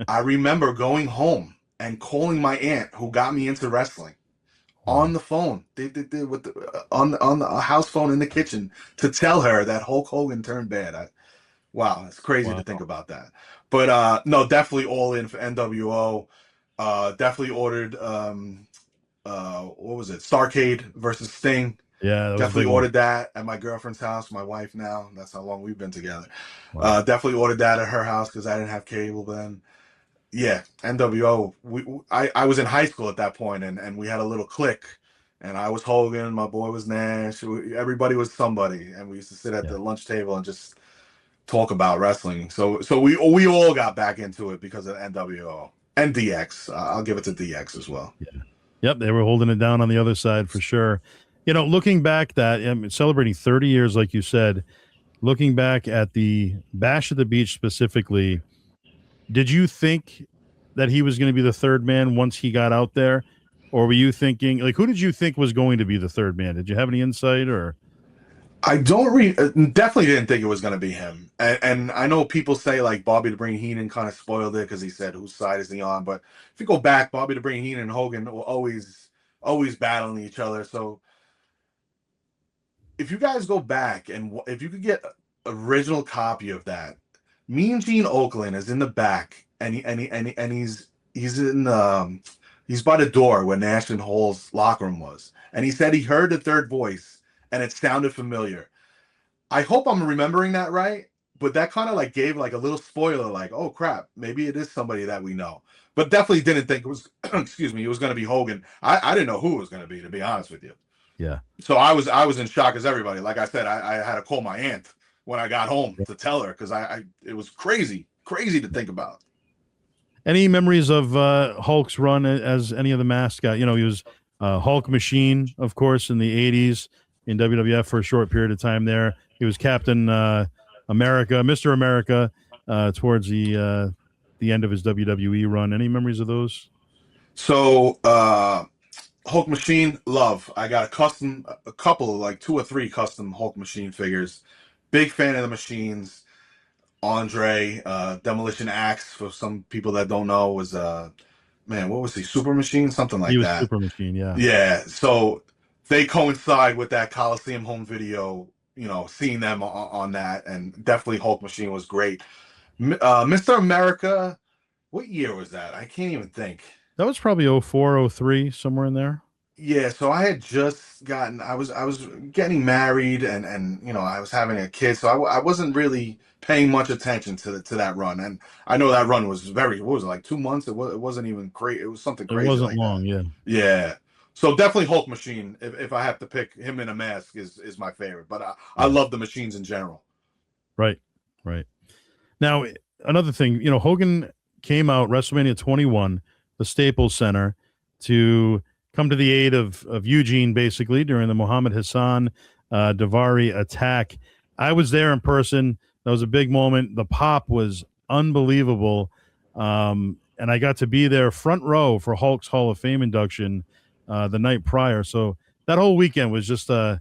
I remember going home and calling my aunt who got me into wrestling on the phone. They with on the house phone in the kitchen to tell her that Hulk Hogan turned bad. Wow, it's crazy to think about that. But no, definitely all in for NWO. Definitely ordered what was it? Starcade versus Sting. Yeah, definitely ordered that at my girlfriend's house, my wife now. That's how long we've been together. Definitely ordered that at her house because I didn't have cable then. Yeah, NWO. I was in high school at that point, and we had a little clique. And I was Hogan, my boy was Nash. Everybody was somebody, and we used to sit at the lunch table and just talk about wrestling. So we all got back into it because of NWO and DX. I'll give it to DX as well. Yeah. Yep, they were holding it down on the other side for sure. You know, looking back celebrating 30 years, like you said, looking back at the Bash at the Beach specifically, did you think that he was going to be the third man once he got out there? Or were you thinking, like, who did you think was going to be the third man? Did you have any insight or? I definitely didn't think it was going to be him. And I know people say like Bobby the Brain Heenan kind of spoiled it because he said, whose side is he on? But if you go back, Bobby the Brain Heenan and Hogan were always battling each other. So if you guys go back and if you could get an original copy of that, Mean Gene Okerlund is in the back and he's in he's by the door where Nash and Hall's locker room was. And he said he heard the third voice and it sounded familiar. I hope I'm remembering that right, but that kind of like gave like a little spoiler, like, oh crap, maybe it is somebody that we know. But definitely didn't think it was, excuse me, it was going to be Hogan. I didn't know who it was going to be, to be honest with you. Yeah. So I was in shock as everybody. Like I said, I had to call my aunt when I got home to tell her, because it was crazy to think about. Any memories of Hulk's run as any of the mascot? He was Hulk Machine, of course, in the 80s in WWF for a short period of time there. He was Captain America, Mr. America, towards the end of his WWE run. Any memories of those? So Hulk Machine, love. I got a couple, like 2 or 3 custom Hulk Machine figures. Big fan of the machines. Andre, Demolition Axe, for some people that don't know, was man, what was he? Super Machine, something like He was that. Super Machine, yeah. Yeah. So they coincide with that Coliseum home video. Seeing them on that, and definitely Hulk Machine was great. Mr. America, what year was that? I can't even think. That was probably 04, 03, somewhere in there. Yeah, so I had just gotten, I was getting married, and I was having a kid, so I wasn't really paying much attention to that run. And I know that run was what was it, like 2 months? It wasn't even crazy. It was something It crazy wasn't like long, that. yeah. Yeah. So definitely Hulk Machine. If I have to pick him in a mask, is my favorite. But I Yeah. love the machines in general. Right. Now, another thing, Hogan came out WrestleMania 21, the Staples Center, to come to the aid of Eugene, basically, during the Muhammad Hassan Davari attack. I was there in person. That was a big moment. The pop was unbelievable. And I got to be there front row for Hulk's Hall of Fame induction the night prior. So that whole weekend was just kind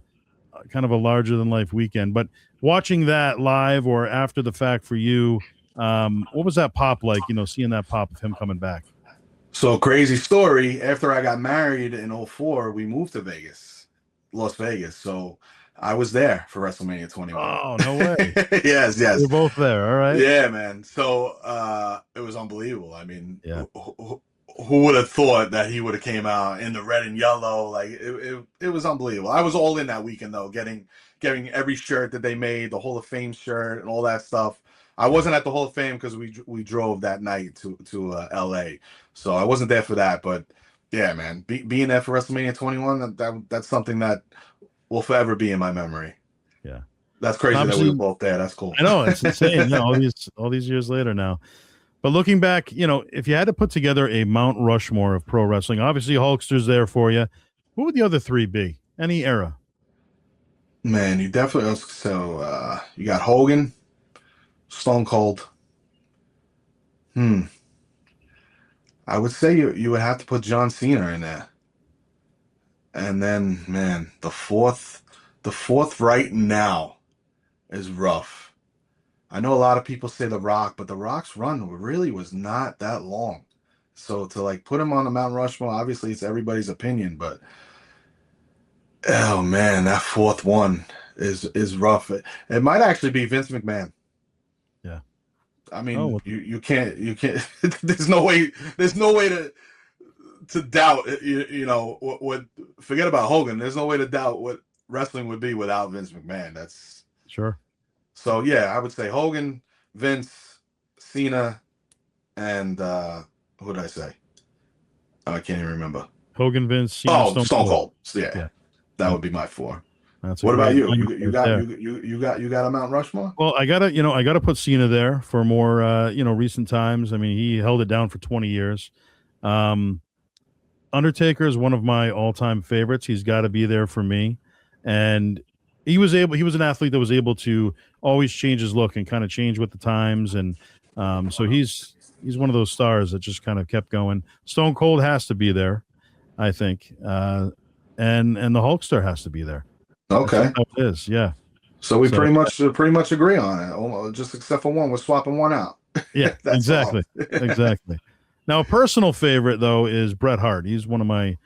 of a larger than life weekend. But watching that live or after the fact for you, what was that pop like, seeing that pop of him coming back? So crazy story. After I got married in 04, we moved to Las Vegas. So I was there for WrestleMania 21. Oh, no way. Yes. We're both there. All right. Yeah, man. So it was unbelievable. I mean, yeah. Who would have thought that he would have came out in the red and yellow? Like it was unbelievable. I was all in that weekend though, getting every shirt that they made, the Hall of Fame shirt and all that stuff. I wasn't at the Hall of Fame because we drove that night to LA, so I wasn't there for that. But yeah, man, being there for WrestleMania 21, that's something that will forever be in my memory. Yeah, that's crazy. Obviously, that we were both there. That's cool. I know, it's insane. Yeah, all these years later now. But looking back, if you had to put together a Mount Rushmore of pro wrestling, obviously Hulkster's there for you. Who would the other 3 be? Any era? Man, you definitely. So you got Hogan, Stone Cold. I would say you would have to put John Cena in there. And then, man, the fourth right now is rough. I know a lot of people say The Rock, but The Rock's run really was not that long. So to put him on the Mount Rushmore, obviously it's everybody's opinion, but oh man, that fourth one is rough. It might actually be Vince McMahon. Yeah. I mean, you can't there's no way to doubt what forget about Hogan. There's no way to doubt what wrestling would be without Vince McMahon. That's sure. So yeah, I would say Hogan, Vince, Cena, and who did I say? I can't even remember. Hogan, Vince, Cena, Stone Cold. Yeah. That would be my 4. What about you? You got a Mount Rushmore? Well, I gotta put Cena there for more recent times. I mean, he held it down for 20 years. Undertaker is one of my all-time favorites. He's got to be there for me. And he was an athlete that was able to always change his look and kind of change with the times. And so he's one of those stars that just kind of kept going. Stone Cold has to be there, I think. And the Hulkster has to be there. Okay. It is, yeah. So we pretty much agree on it. Just except for one, we're swapping one out. Yeah, exactly. Exactly. Now, a personal favorite though is Bret Hart. He's one of my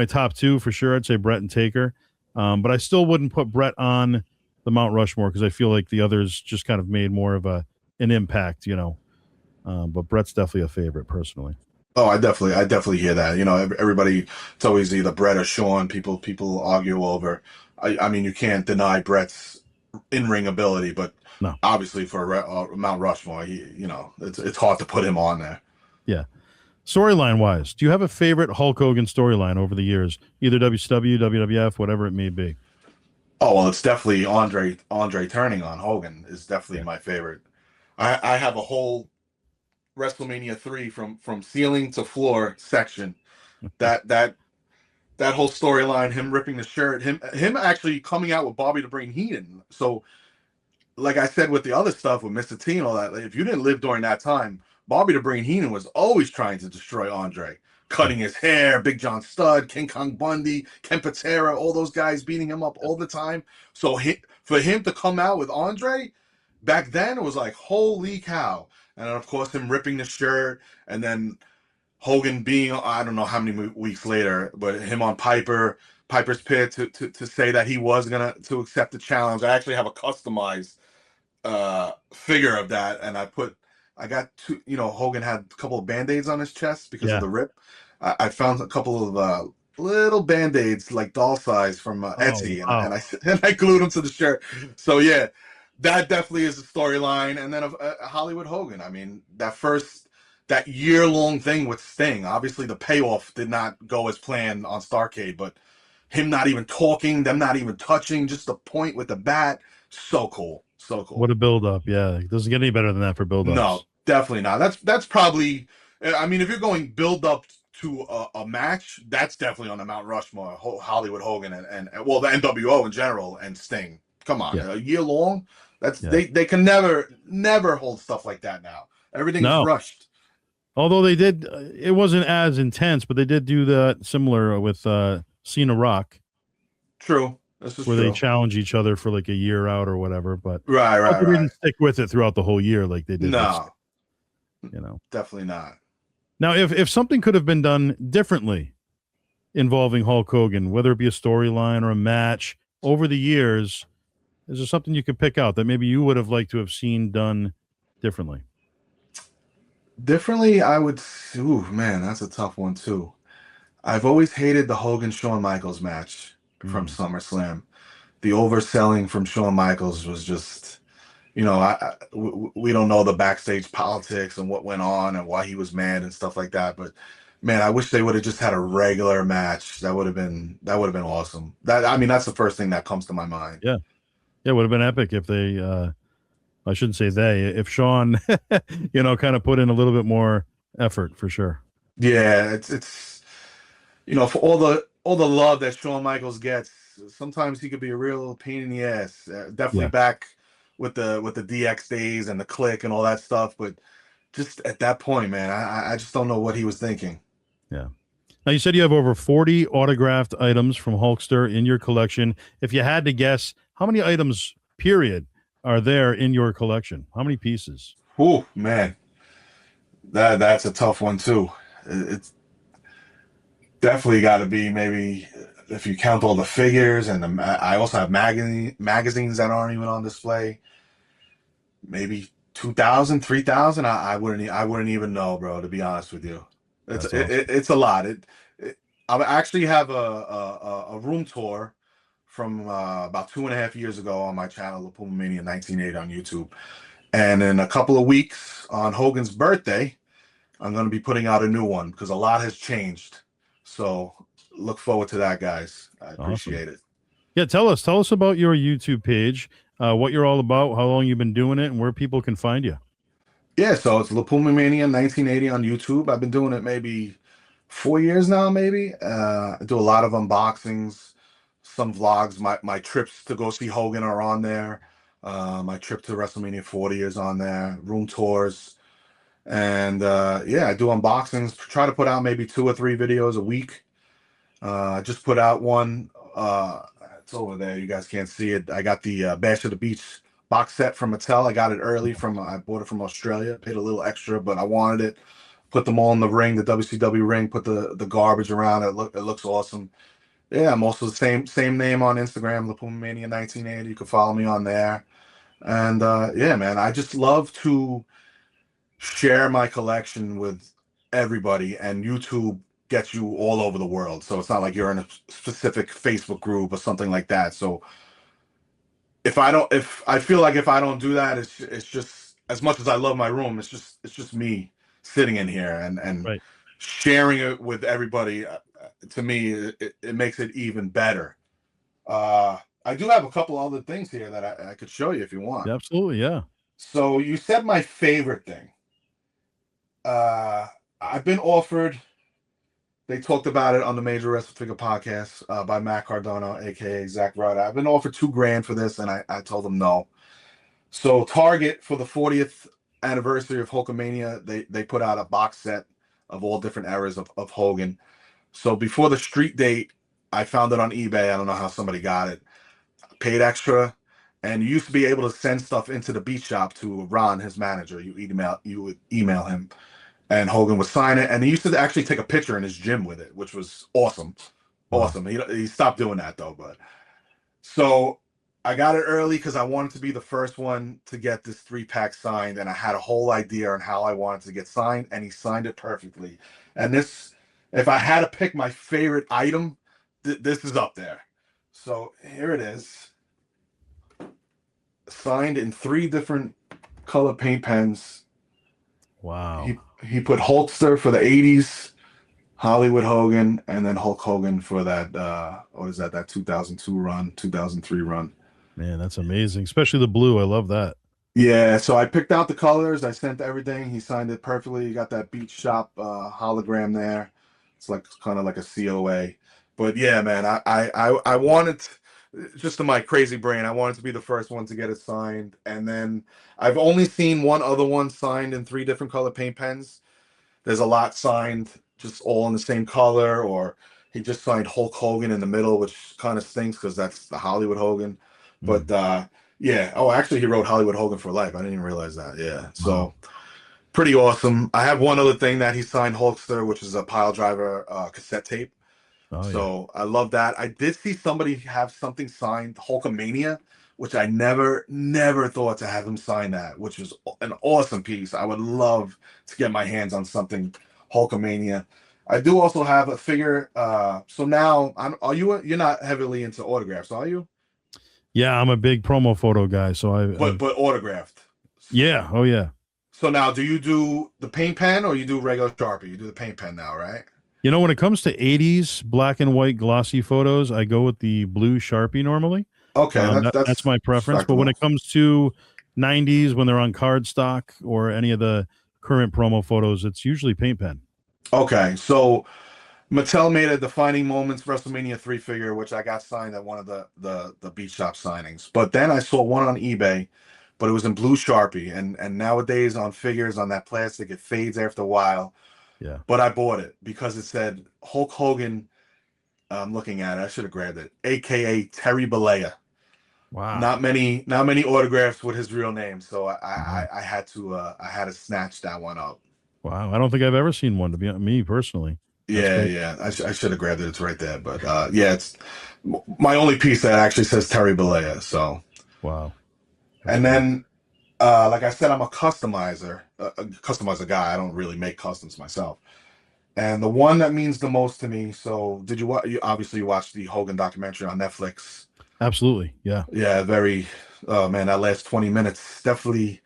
top 2 for sure. I'd say Bret and Taker, but I still wouldn't put Bret on the Mount Rushmore because I feel like the others just kind of made more of an impact, But Bret's definitely a favorite personally. Oh, I definitely hear that. Everybody, it's always either Bret or Shawn. People argue over. I mean, you can't deny Bret's in-ring ability, but no. Obviously for Mount Rushmore, it's hard to put him on there. Yeah. Storyline wise, do you have a favorite Hulk Hogan storyline over the years? Either WCW, WWF, whatever it may be. Oh well, it's definitely Andre turning on Hogan is definitely Yeah. my favorite. I have a whole WrestleMania 3 from ceiling to floor section. That that that whole storyline, him ripping the shirt, him actually coming out with Bobby to bring heat in. So like I said with the other stuff with Mr. T and all that, like, if you didn't live during that time, Bobby the Brain Heenan was always trying to destroy Andre, Yeah. cutting his hair, Big John Studd, King Kong Bundy, Ken Patera, all those guys beating him up all the time. So for him to come out with Andre back then, it was like, holy cow. And then, of course, him ripping the shirt, and then Hogan being, I don't know how many weeks later, but him on Piper's Pit to say that he was gonna to accept the challenge. I actually have a customized figure of that, and I got two. Hogan had a couple of band-aids on his chest because of Yeah. the rip. I found a couple of little band-aids like doll size from Oh Etsy, and, wow. and I and I glued them to the shirt. So yeah, that definitely is a storyline. And then Hollywood Hogan. I mean, that year-long thing with Sting. Obviously, the payoff did not go as planned on Starrcade, but him not even talking, them not even touching, just the point with the bat. So cool. So What cool. a build up. Yeah. It doesn't get any better than that for build ups. No, definitely not. That's probably. I mean, if you're going build up to a match, that's definitely on the Mount Rushmore. Hollywood Hogan and well, the NWO in general and Sting. Come on, Yeah. a year long. That's Yeah. they can never hold stuff like that now. Everything's No. rushed. Although they did, it wasn't as intense, but they did do that similar with Cena Rock, True. This is where they true. challenge each other for like a year out or whatever. But Right, right, hopefully they right. didn't stick with it throughout the whole year like they did with, No, you know. definitely not. Now, if something could have been done differently involving Hulk Hogan, whether it be a storyline or a match over the years, is there something you could pick out that maybe you would have liked to have seen done differently? Differently, I would. Ooh, man, that's a tough one too. I've always hated the Hogan Shawn Michaels match from Mm, SummerSlam. The overselling from Shawn Michaels was just, we don't know the backstage politics and what went on and why he was mad and stuff like that. But man, I wish they would have just had a regular match. That would have been awesome. I mean, that's the first thing that comes to my mind. yeah. Yeah, it would have been epic if they, I shouldn't say they, if Sean, kind of put in a little bit more effort for sure. Yeah, it's for all the love that Shawn Michaels gets, sometimes he could be a real pain in the ass. Definitely Yeah. back with the DX days and the Click and all that stuff, but just at that point, man, I just don't know what he was thinking. Yeah. Now, you said you have over 40 autographed items from Hulkster in your collection. If you had to guess, how many items, period, are there in your collection? How many pieces? Whew, man, that's a tough one too. It's definitely got to be maybe if you count all the figures and I also have magazines that aren't even on display. Maybe 2,000, 3,000. I wouldn't even know, bro. To be honest with you, That's awesome. it's a lot. I actually have a room tour from about 2.5 years ago on my channel, Lipuma Mania 1980 on YouTube. And in a couple of weeks on Hogan's birthday, I'm going to be putting out a new one because a lot has changed. So look forward to that, guys. I Awesome. appreciate it. Yeah, tell us about your YouTube page, what you're all about, how long you've been doing it, and where people can find you. Yeah, so it's Lipuma Mania 1980 on YouTube. I've been doing it maybe 4 years now, maybe. I do a lot of unboxings, some vlogs. My trips to go see Hogan are on there. My trip to WrestleMania 40 is on there. Room tours, and yeah, I do unboxings. Try to put out maybe 2 or 3 videos a week. I just put out one. It's over there. You guys can't see it. I got the Bash of the Beach box set from Mattel. I got it early I bought it from Australia. Paid a little extra, but I wanted it. Put them all in the ring, the WCW ring. Put the garbage around. It looks awesome. Yeah, I'm also the same name on Instagram, Lipumania 1980. You can follow me on there. And yeah, man, I just love to share my collection with everybody, and YouTube gets you all over the world. So it's not like you're in a specific Facebook group or something like that. So if I feel like if I don't do that, it's just, as much as I love my room, it's just me sitting in here and Right. sharing it with everybody. To me, it makes it even better. Uh, I do have a couple other things here that I could show you if you want. Absolutely, yeah. So you said my favorite thing. I've been offered. They talked about it on the Major Wrestling Figure podcast by Matt Cardona, aka Zach Ryder. I've been offered $2,000 for this, and I told them no. So Target, for the 40th anniversary of Hulkamania, they put out a box set of all different eras of Hogan. So before the street date, I found it on eBay. I don't know how somebody got it. Paid extra, and you used to be able to send stuff into the beat shop to Ron, his manager. You would email him, and Hogan would sign it. And he used to actually take a picture in his gym with it, which was awesome. Wow. Awesome. He stopped doing that though, but so I got it early because I wanted to be the first one to get this 3-pack signed, and I had a whole idea on how I wanted to get signed, and he signed it perfectly. And this, if I had to pick my favorite item, this is up there. So here it is, signed in 3 different color paint pens. Wow. He put Hulkster for the 80s, Hollywood Hogan, and then Hulk Hogan for that what is that 2002 run, 2003 run. Man, that's amazing. Especially the blue. I love that. Yeah, so I picked out the colors, I sent everything, he signed it perfectly. You got that beach shop hologram there. It's like kind of like a COA. But yeah, man, I wanted just in my crazy brain, I wanted to be the first one to get it signed. And then I've only seen one other one signed in 3 different color paint pens. There's a lot signed just all in the same color, or he just signed Hulk Hogan in the middle, which kind of stinks because that's the Hollywood Hogan. But yeah. Oh, actually, he wrote Hollywood Hogan for life. I didn't even realize that. Yeah. So pretty awesome. I have one other thing that he signed Hulkster, which is a pile driver cassette tape. Oh, So I love that. I did see somebody have something signed Hulkamania, which I never thought to have him sign that, which was an awesome piece. I would love to get my hands on something Hulkamania. I do also have a figure. So now, you're not heavily into autographs, are you? yeah. I'm a big promo photo guy, so But autographed. yeah. Oh, yeah. So now, do you do the paint pen or you do regular Sharpie? You do the paint pen now, right? You know, when it comes to 80s black and white glossy photos, I go with the blue Sharpie normally. Okay, That's my preference. But when respectable. it comes to 90s, when they're on cardstock or any of the current promo photos, it's usually paint pen. Okay, so Mattel made a defining moments WrestleMania 3 figure, which I got signed at one of the beat shop signings. But then I saw one on eBay, but it was in blue Sharpie, and nowadays on figures on that plastic, it fades after a while. Yeah. But I bought it because it said Hulk Hogan. I'm looking at it. I should have grabbed it. AKA Terry Bollea. Wow. Not many autographs with his real name, so I had to snatch that one up. Wow. I don't think I've ever seen one, to be me personally. Yeah. I should have grabbed it. It's right there. But yeah, it's my only piece that actually says Terry Bollea. So wow. That's and cool. Then, like I said, I'm a customizer guy. I don't really make customs myself. And the one that means the most to me. So, did you watch? You obviously watched the Hogan documentary on Netflix. Absolutely, yeah. Yeah, very. Oh man, that last 20 minutes definitely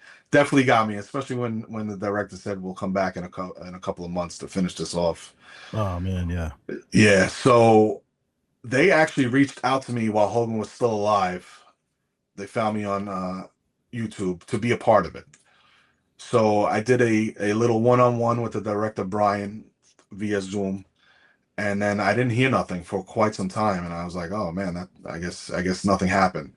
got me. Especially when the director said we'll come back in a couple of months to finish this off. Oh man, yeah. Yeah. So they actually reached out to me while Hogan was still alive. They found me on YouTube to be a part of it. So I did a little one-on-one with the director Bruen via Zoom, and then I didn't hear nothing for quite some time, and I was like, "Oh man, I guess nothing happened."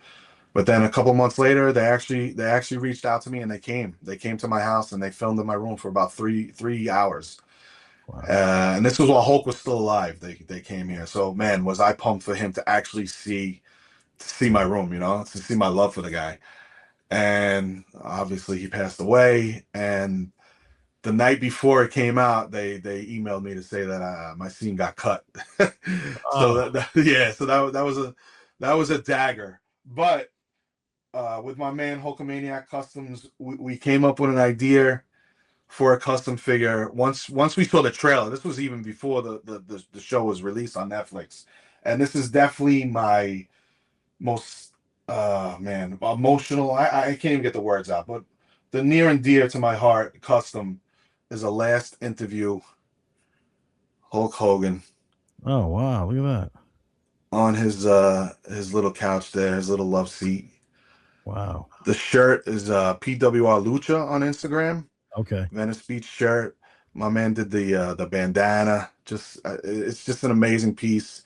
But then a couple months later, they actually reached out to me, and they came to my house, and they filmed in my room for about three hours. Wow. And this was while Hulk was still alive. They came here, so man, was I pumped for him to actually see my room, to see my love for the guy. And obviously he passed away, and the night before it came out, they emailed me to say that my scene got cut. So yeah, so that was a dagger. But with my man Hulkamaniac Customs, we came up with an idea for a custom figure. Once we saw the trailer, this was even before the show was released on Netflix, and this is definitely my most man, emotional. I can't even get the words out, but the near and dear to my heart custom is a last interview Hulk Hogan. Oh wow, look at that. on his little couch there, his little love seat. Wow. The shirt is PWR Lucha on Instagram. Okay. Venice Beach shirt. My man did the bandana. Just it's just an amazing piece.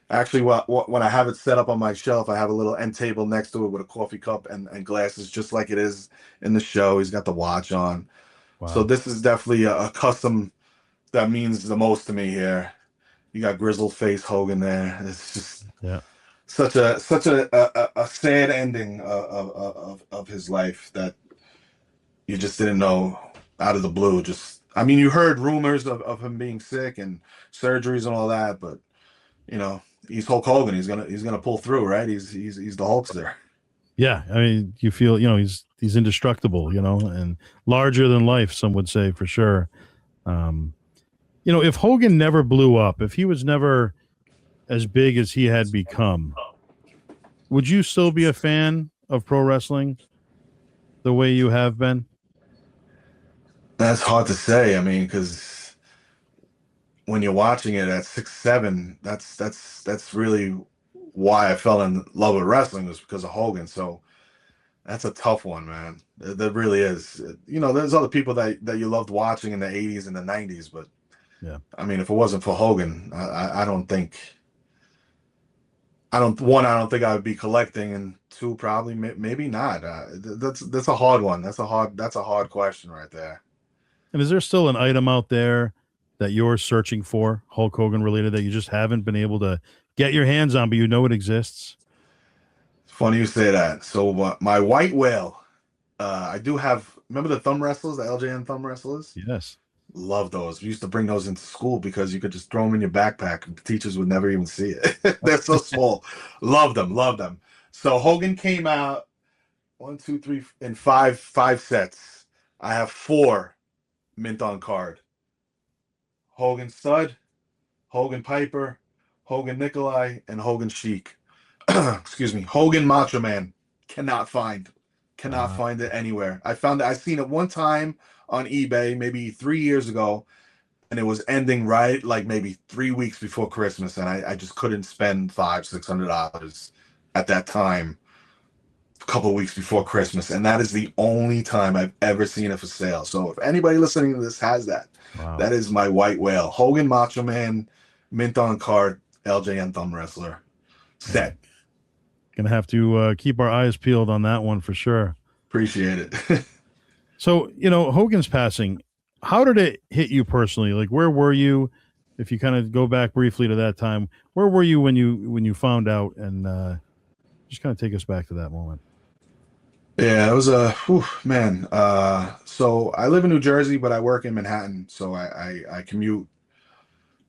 Actually, when I have it set up on my shelf, I have a little end table next to it with a coffee cup and glasses, just like it is in the show. He's got the watch on. So Wow. this is definitely a custom that means the most to me here. You got grizzled face Hogan there. It's just Yeah. such a sad ending of his life that you just didn't know out of the blue. Just I mean, you heard rumors of him being sick and surgeries and all that, but you know, he's Hulk Hogan. He's gonna pull through, right? He's the Hulkster. Yeah. I mean, you feel, he's indestructible, and larger than life, some would say for sure. Um, if Hogan never blew up, if he was never as big as he had become, would you still be a fan of pro wrestling the way you have been? That's hard to say. I mean, because when you're watching it at 6'7", that's really why I fell in love with wrestling was because of Hogan. So that's a tough one, man. That really is. There's other people that you loved watching in the 80s and the 90s, but Yeah. I mean, if it wasn't for Hogan, I don't think. I don't think I would be collecting, and two, probably maybe not. That's a hard one. That's a hard question right there. And is there still an item out there that you're searching for, Hulk Hogan related, that you just haven't been able to get your hands on, but you know it exists? It's funny you say that. So my white whale, I do have. Remember the thumb wrestlers, the LJN thumb wrestlers? Yes. Love those. We used to bring those into school because you could just throw them in your backpack and the teachers would never even see it. They're so small. Love them, love them. So Hogan came out one, two, three, in five sets. I have four mint on card. Hogan Stud, Hogan Piper, Hogan Nikolai, and Hogan Sheik. Excuse me. Hogan Macho Man. Cannot find. Cannot Wow. find it anywhere. I seen it one time on eBay maybe 3 years ago, and it was ending right like maybe 3 weeks before Christmas, and I just couldn't spend $500-$600 at that time, a couple of weeks before Christmas, and that is the only time I've ever seen it for sale. So if anybody listening to this has that, Wow. that is my white whale. Hogan Macho Man, mint on card, LJN thumb wrestler Yeah. set. Gonna have to keep our eyes peeled on that one for sure. Appreciate it. So, Hogan's passing, how did it hit you personally? Like, where were you? If you kind of go back briefly to that time, where were you when you found out, and just kind of take us back to that moment? Yeah, it was a man. So I live in New Jersey, but I work in Manhattan, so I commute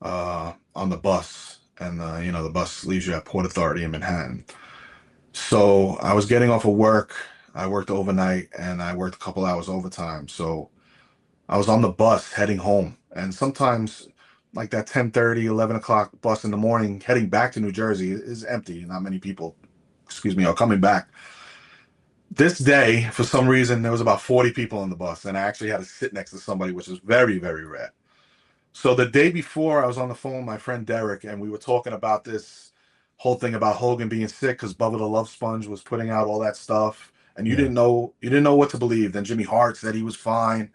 on the bus, and the bus leaves you at Port Authority in Manhattan. So I was getting off of work. I worked overnight, and I worked a couple hours overtime. So I was on the bus heading home, and sometimes like that 10:30, 11 o'clock bus in the morning heading back to New Jersey is empty. Not many people, excuse me, are coming back. This day, for some reason, there was about 40 people on the bus, and I actually had to sit next to somebody, which is very, very rare. So the day before, I was on the phone with my friend Derek, and we were talking about this whole thing about Hogan being sick because Bubba the Love Sponge was putting out all that stuff, and you Yeah. didn't know what to believe. Then Jimmy Hart said he was fine.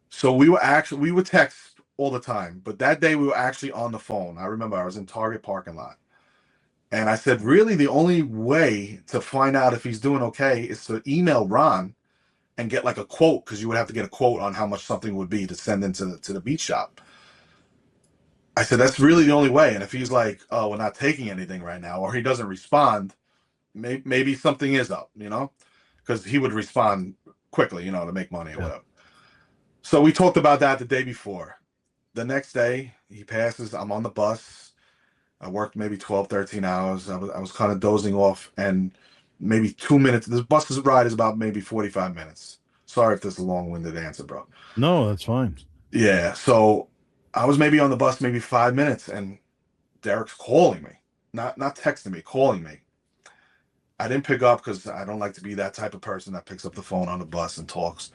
So we would text all the time, but that day we were actually on the phone. I remember I was in Target parking lot. And I said, really, the only way to find out if he's doing okay is to email Ron and get like a quote, because you would have to get a quote on how much something would be to send into the beach shop. I said, that's really the only way. And if he's like, oh, we're not taking anything right now, or he doesn't respond, maybe something is up, because he would respond quickly, to make money or Yeah. whatever. So we talked about that the day before. The next day, he passes. I'm on the bus. I worked maybe 12, 13 hours. I was kind of dozing off, and maybe 2 minutes. This bus ride is about maybe 45 minutes. Sorry if this is a long-winded answer, bro. No, that's fine. Yeah, so I was maybe on the bus maybe 5 minutes, and Derek's calling me, not texting me, calling me. I didn't pick up because I don't like to be that type of person that picks up the phone on the bus and talks.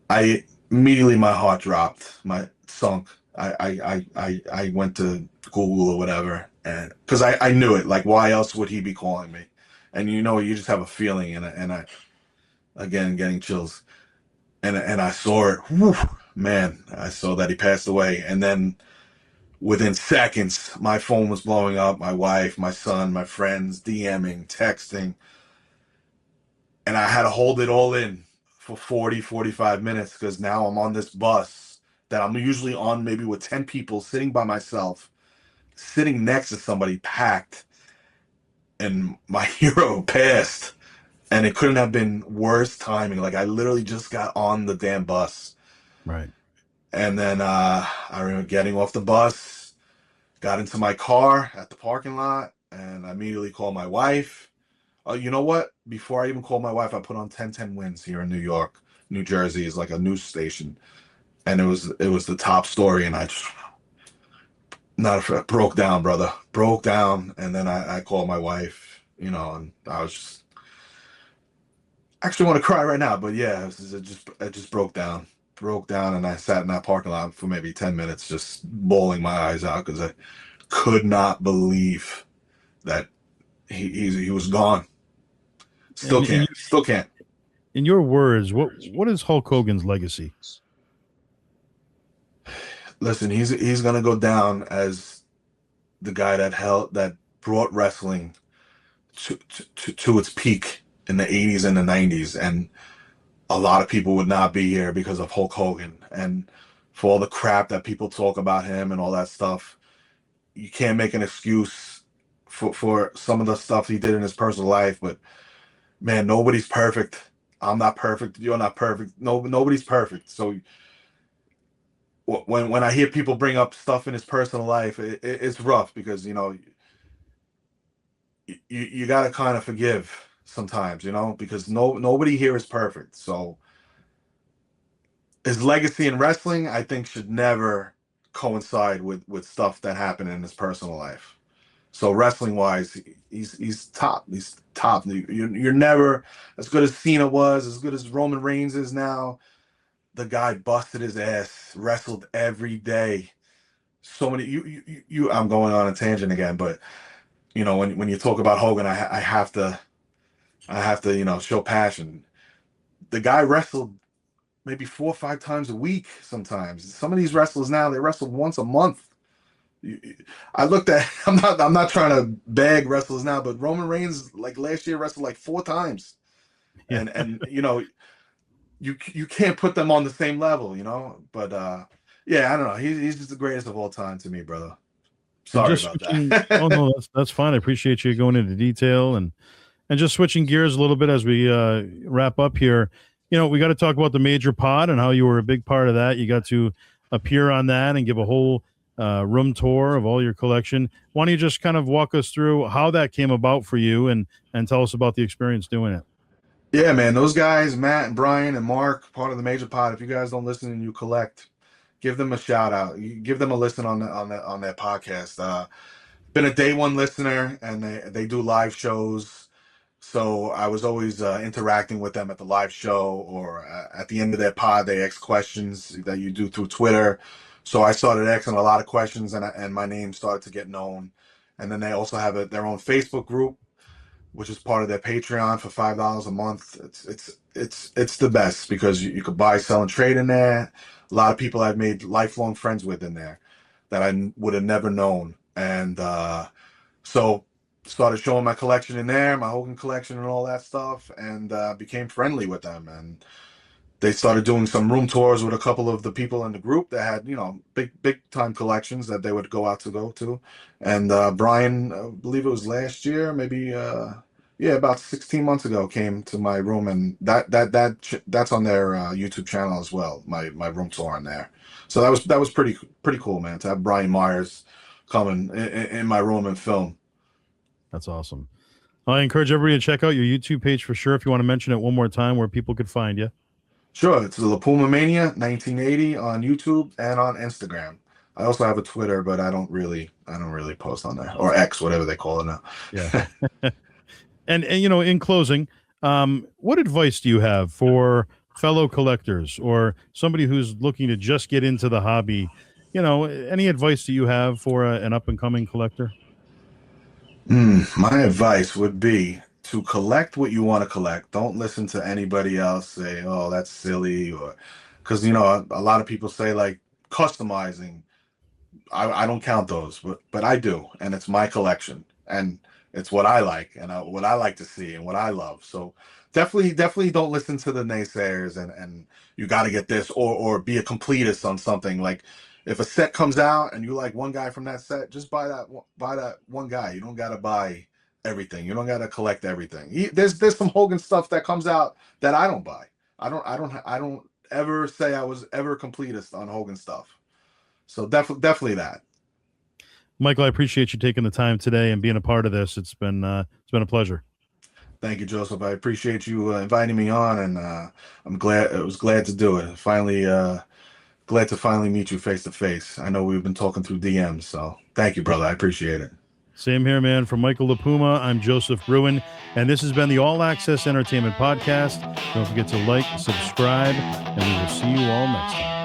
I immediately my heart dropped, my sunk. I went to Google or whatever, and because I knew it. Like, why else would he be calling me? And you just have a feeling, and I again getting chills, and I saw it. Whew, man, I saw that he passed away, and then within seconds, my phone was blowing up. My wife, my son, my friends, DMing, texting, and I had to hold it all in for 40, 45 minutes because now I'm on this bus that I'm usually on maybe with 10 people sitting by myself, sitting next to somebody packed, and my hero passed. And it couldn't have been worse timing. Like, I literally just got on the damn bus. Right. And then I remember getting off the bus, got into my car at the parking lot, and I immediately called my wife. You know what? Before I even called my wife, I put on 1010 Wins here in New York. New Jersey is like a news station. And it was the top story, and I just broke down, brother. Broke down, and then I called my wife, and I was just I actually want to cry right now, but yeah, it just broke down. Broke down, and I sat in that parking lot for maybe 10 minutes, just bawling my eyes out because I could not believe that he was gone. Still And can't. Still can't. in your words, what is Hulk Hogan's legacy? Listen, he's gonna go down as the guy that brought wrestling to its peak in the 80s and the 90s, and a lot of people would not be here because of Hulk Hogan. And for all the crap that people talk about him and all that stuff, you can't make an excuse for some of the stuff he did in his personal life. But man, nobody's perfect. I'm not perfect. You're not perfect. Nobody's perfect. So when I hear people bring up stuff in his personal life, it's rough because you got to kind of forgive sometimes, because nobody here is perfect. So his legacy in wrestling, I think, should never coincide with stuff that happened in his personal life. So wrestling wise, he's top. He's top. You're never as good as Cena was, as good as Roman Reigns is now. The guy busted his ass, wrestled every day. So many. I'm going on a tangent again, but when you talk about Hogan, I have to show passion. The guy wrestled maybe 4 or 5 times a week sometimes. Some of these wrestlers now, they wrestle once a month. I looked at I'm not trying to bag wrestlers now, but Roman Reigns like last year wrestled like 4 times. Yeah. And you can't put them on the same level, but yeah, I don't know. He's just the greatest of all time to me, brother. And Sorry just about switching. Oh that. no, that's fine. I appreciate you going into detail and just switching gears a little bit as we wrap up here. We got to talk about the major pod and how you were a big part of that. You got to appear on that and give a whole room tour of all your collection. Why don't you just kind of walk us through how that came about for you and tell us about the experience doing it? Yeah, man, those guys, Matt and Brian and Mark, part of the Major Pod. If you guys don't listen and you collect, give them a shout out. You give them a listen on their podcast. Been a day one listener, and they do live shows. So I was always interacting with them at the live show or at the end of their pod. They ask questions that you do through Twitter. So I started asking a lot of questions, and my name started to get known. And then they also have their own Facebook group, which is part of their Patreon for $5 a month. It's the best because you could buy, sell, and trade in there. A lot of people I've made lifelong friends with in there that I would have never known, and so started showing my collection in there, my Hogan collection and all that stuff, and became friendly with them. And they started doing some room tours with a couple of the people in the group that had, big time collections that they would go to. And Brian, I believe it was last year, maybe, yeah, about 16 months ago, came to my room, and that's on their YouTube channel as well. My room tour on there. So that was pretty cool, man, to have Brian Myers come in my room and film. That's awesome. I encourage everybody to check out your YouTube page for sure. If you want to mention it one more time, where people could find you. Sure, it's the Lipuma Mania 1980 on YouTube and on Instagram. I also have a Twitter, but I don't really post on there, or X, whatever they call it now. Yeah. And in closing, what advice do you have for fellow collectors or somebody who's looking to just get into the hobby? any advice that you have for an up and coming collector? My advice would be to collect what you want to collect. Don't listen to anybody else say, "Oh, that's silly," or because a lot of people say like customizing. I don't count those, but I do, and it's my collection, and it's what I like, and what I like to see, and what I love. So definitely don't listen to the naysayers, and you got to get this, or be a completist on something. Like if a set comes out and you like one guy from that set, just buy that one guy. You don't got to buy everything. You don't got to collect everything. There's some Hogan stuff that comes out that I don't buy. I don't ever say I was ever completist on Hogan stuff. So definitely that. Michael, I appreciate you taking the time today and being a part of this. It's been a pleasure. Thank you, Joseph. I appreciate you inviting me on, and I'm glad to do it. Glad to finally meet you face to face. I know we've been talking through DMs, so thank you, brother. I appreciate it. Same here, man. From Michael Lipuma, I'm Joseph Bruen, and this has been the All Access Entertainment Podcast. Don't forget to like, subscribe, and we will see you all next time.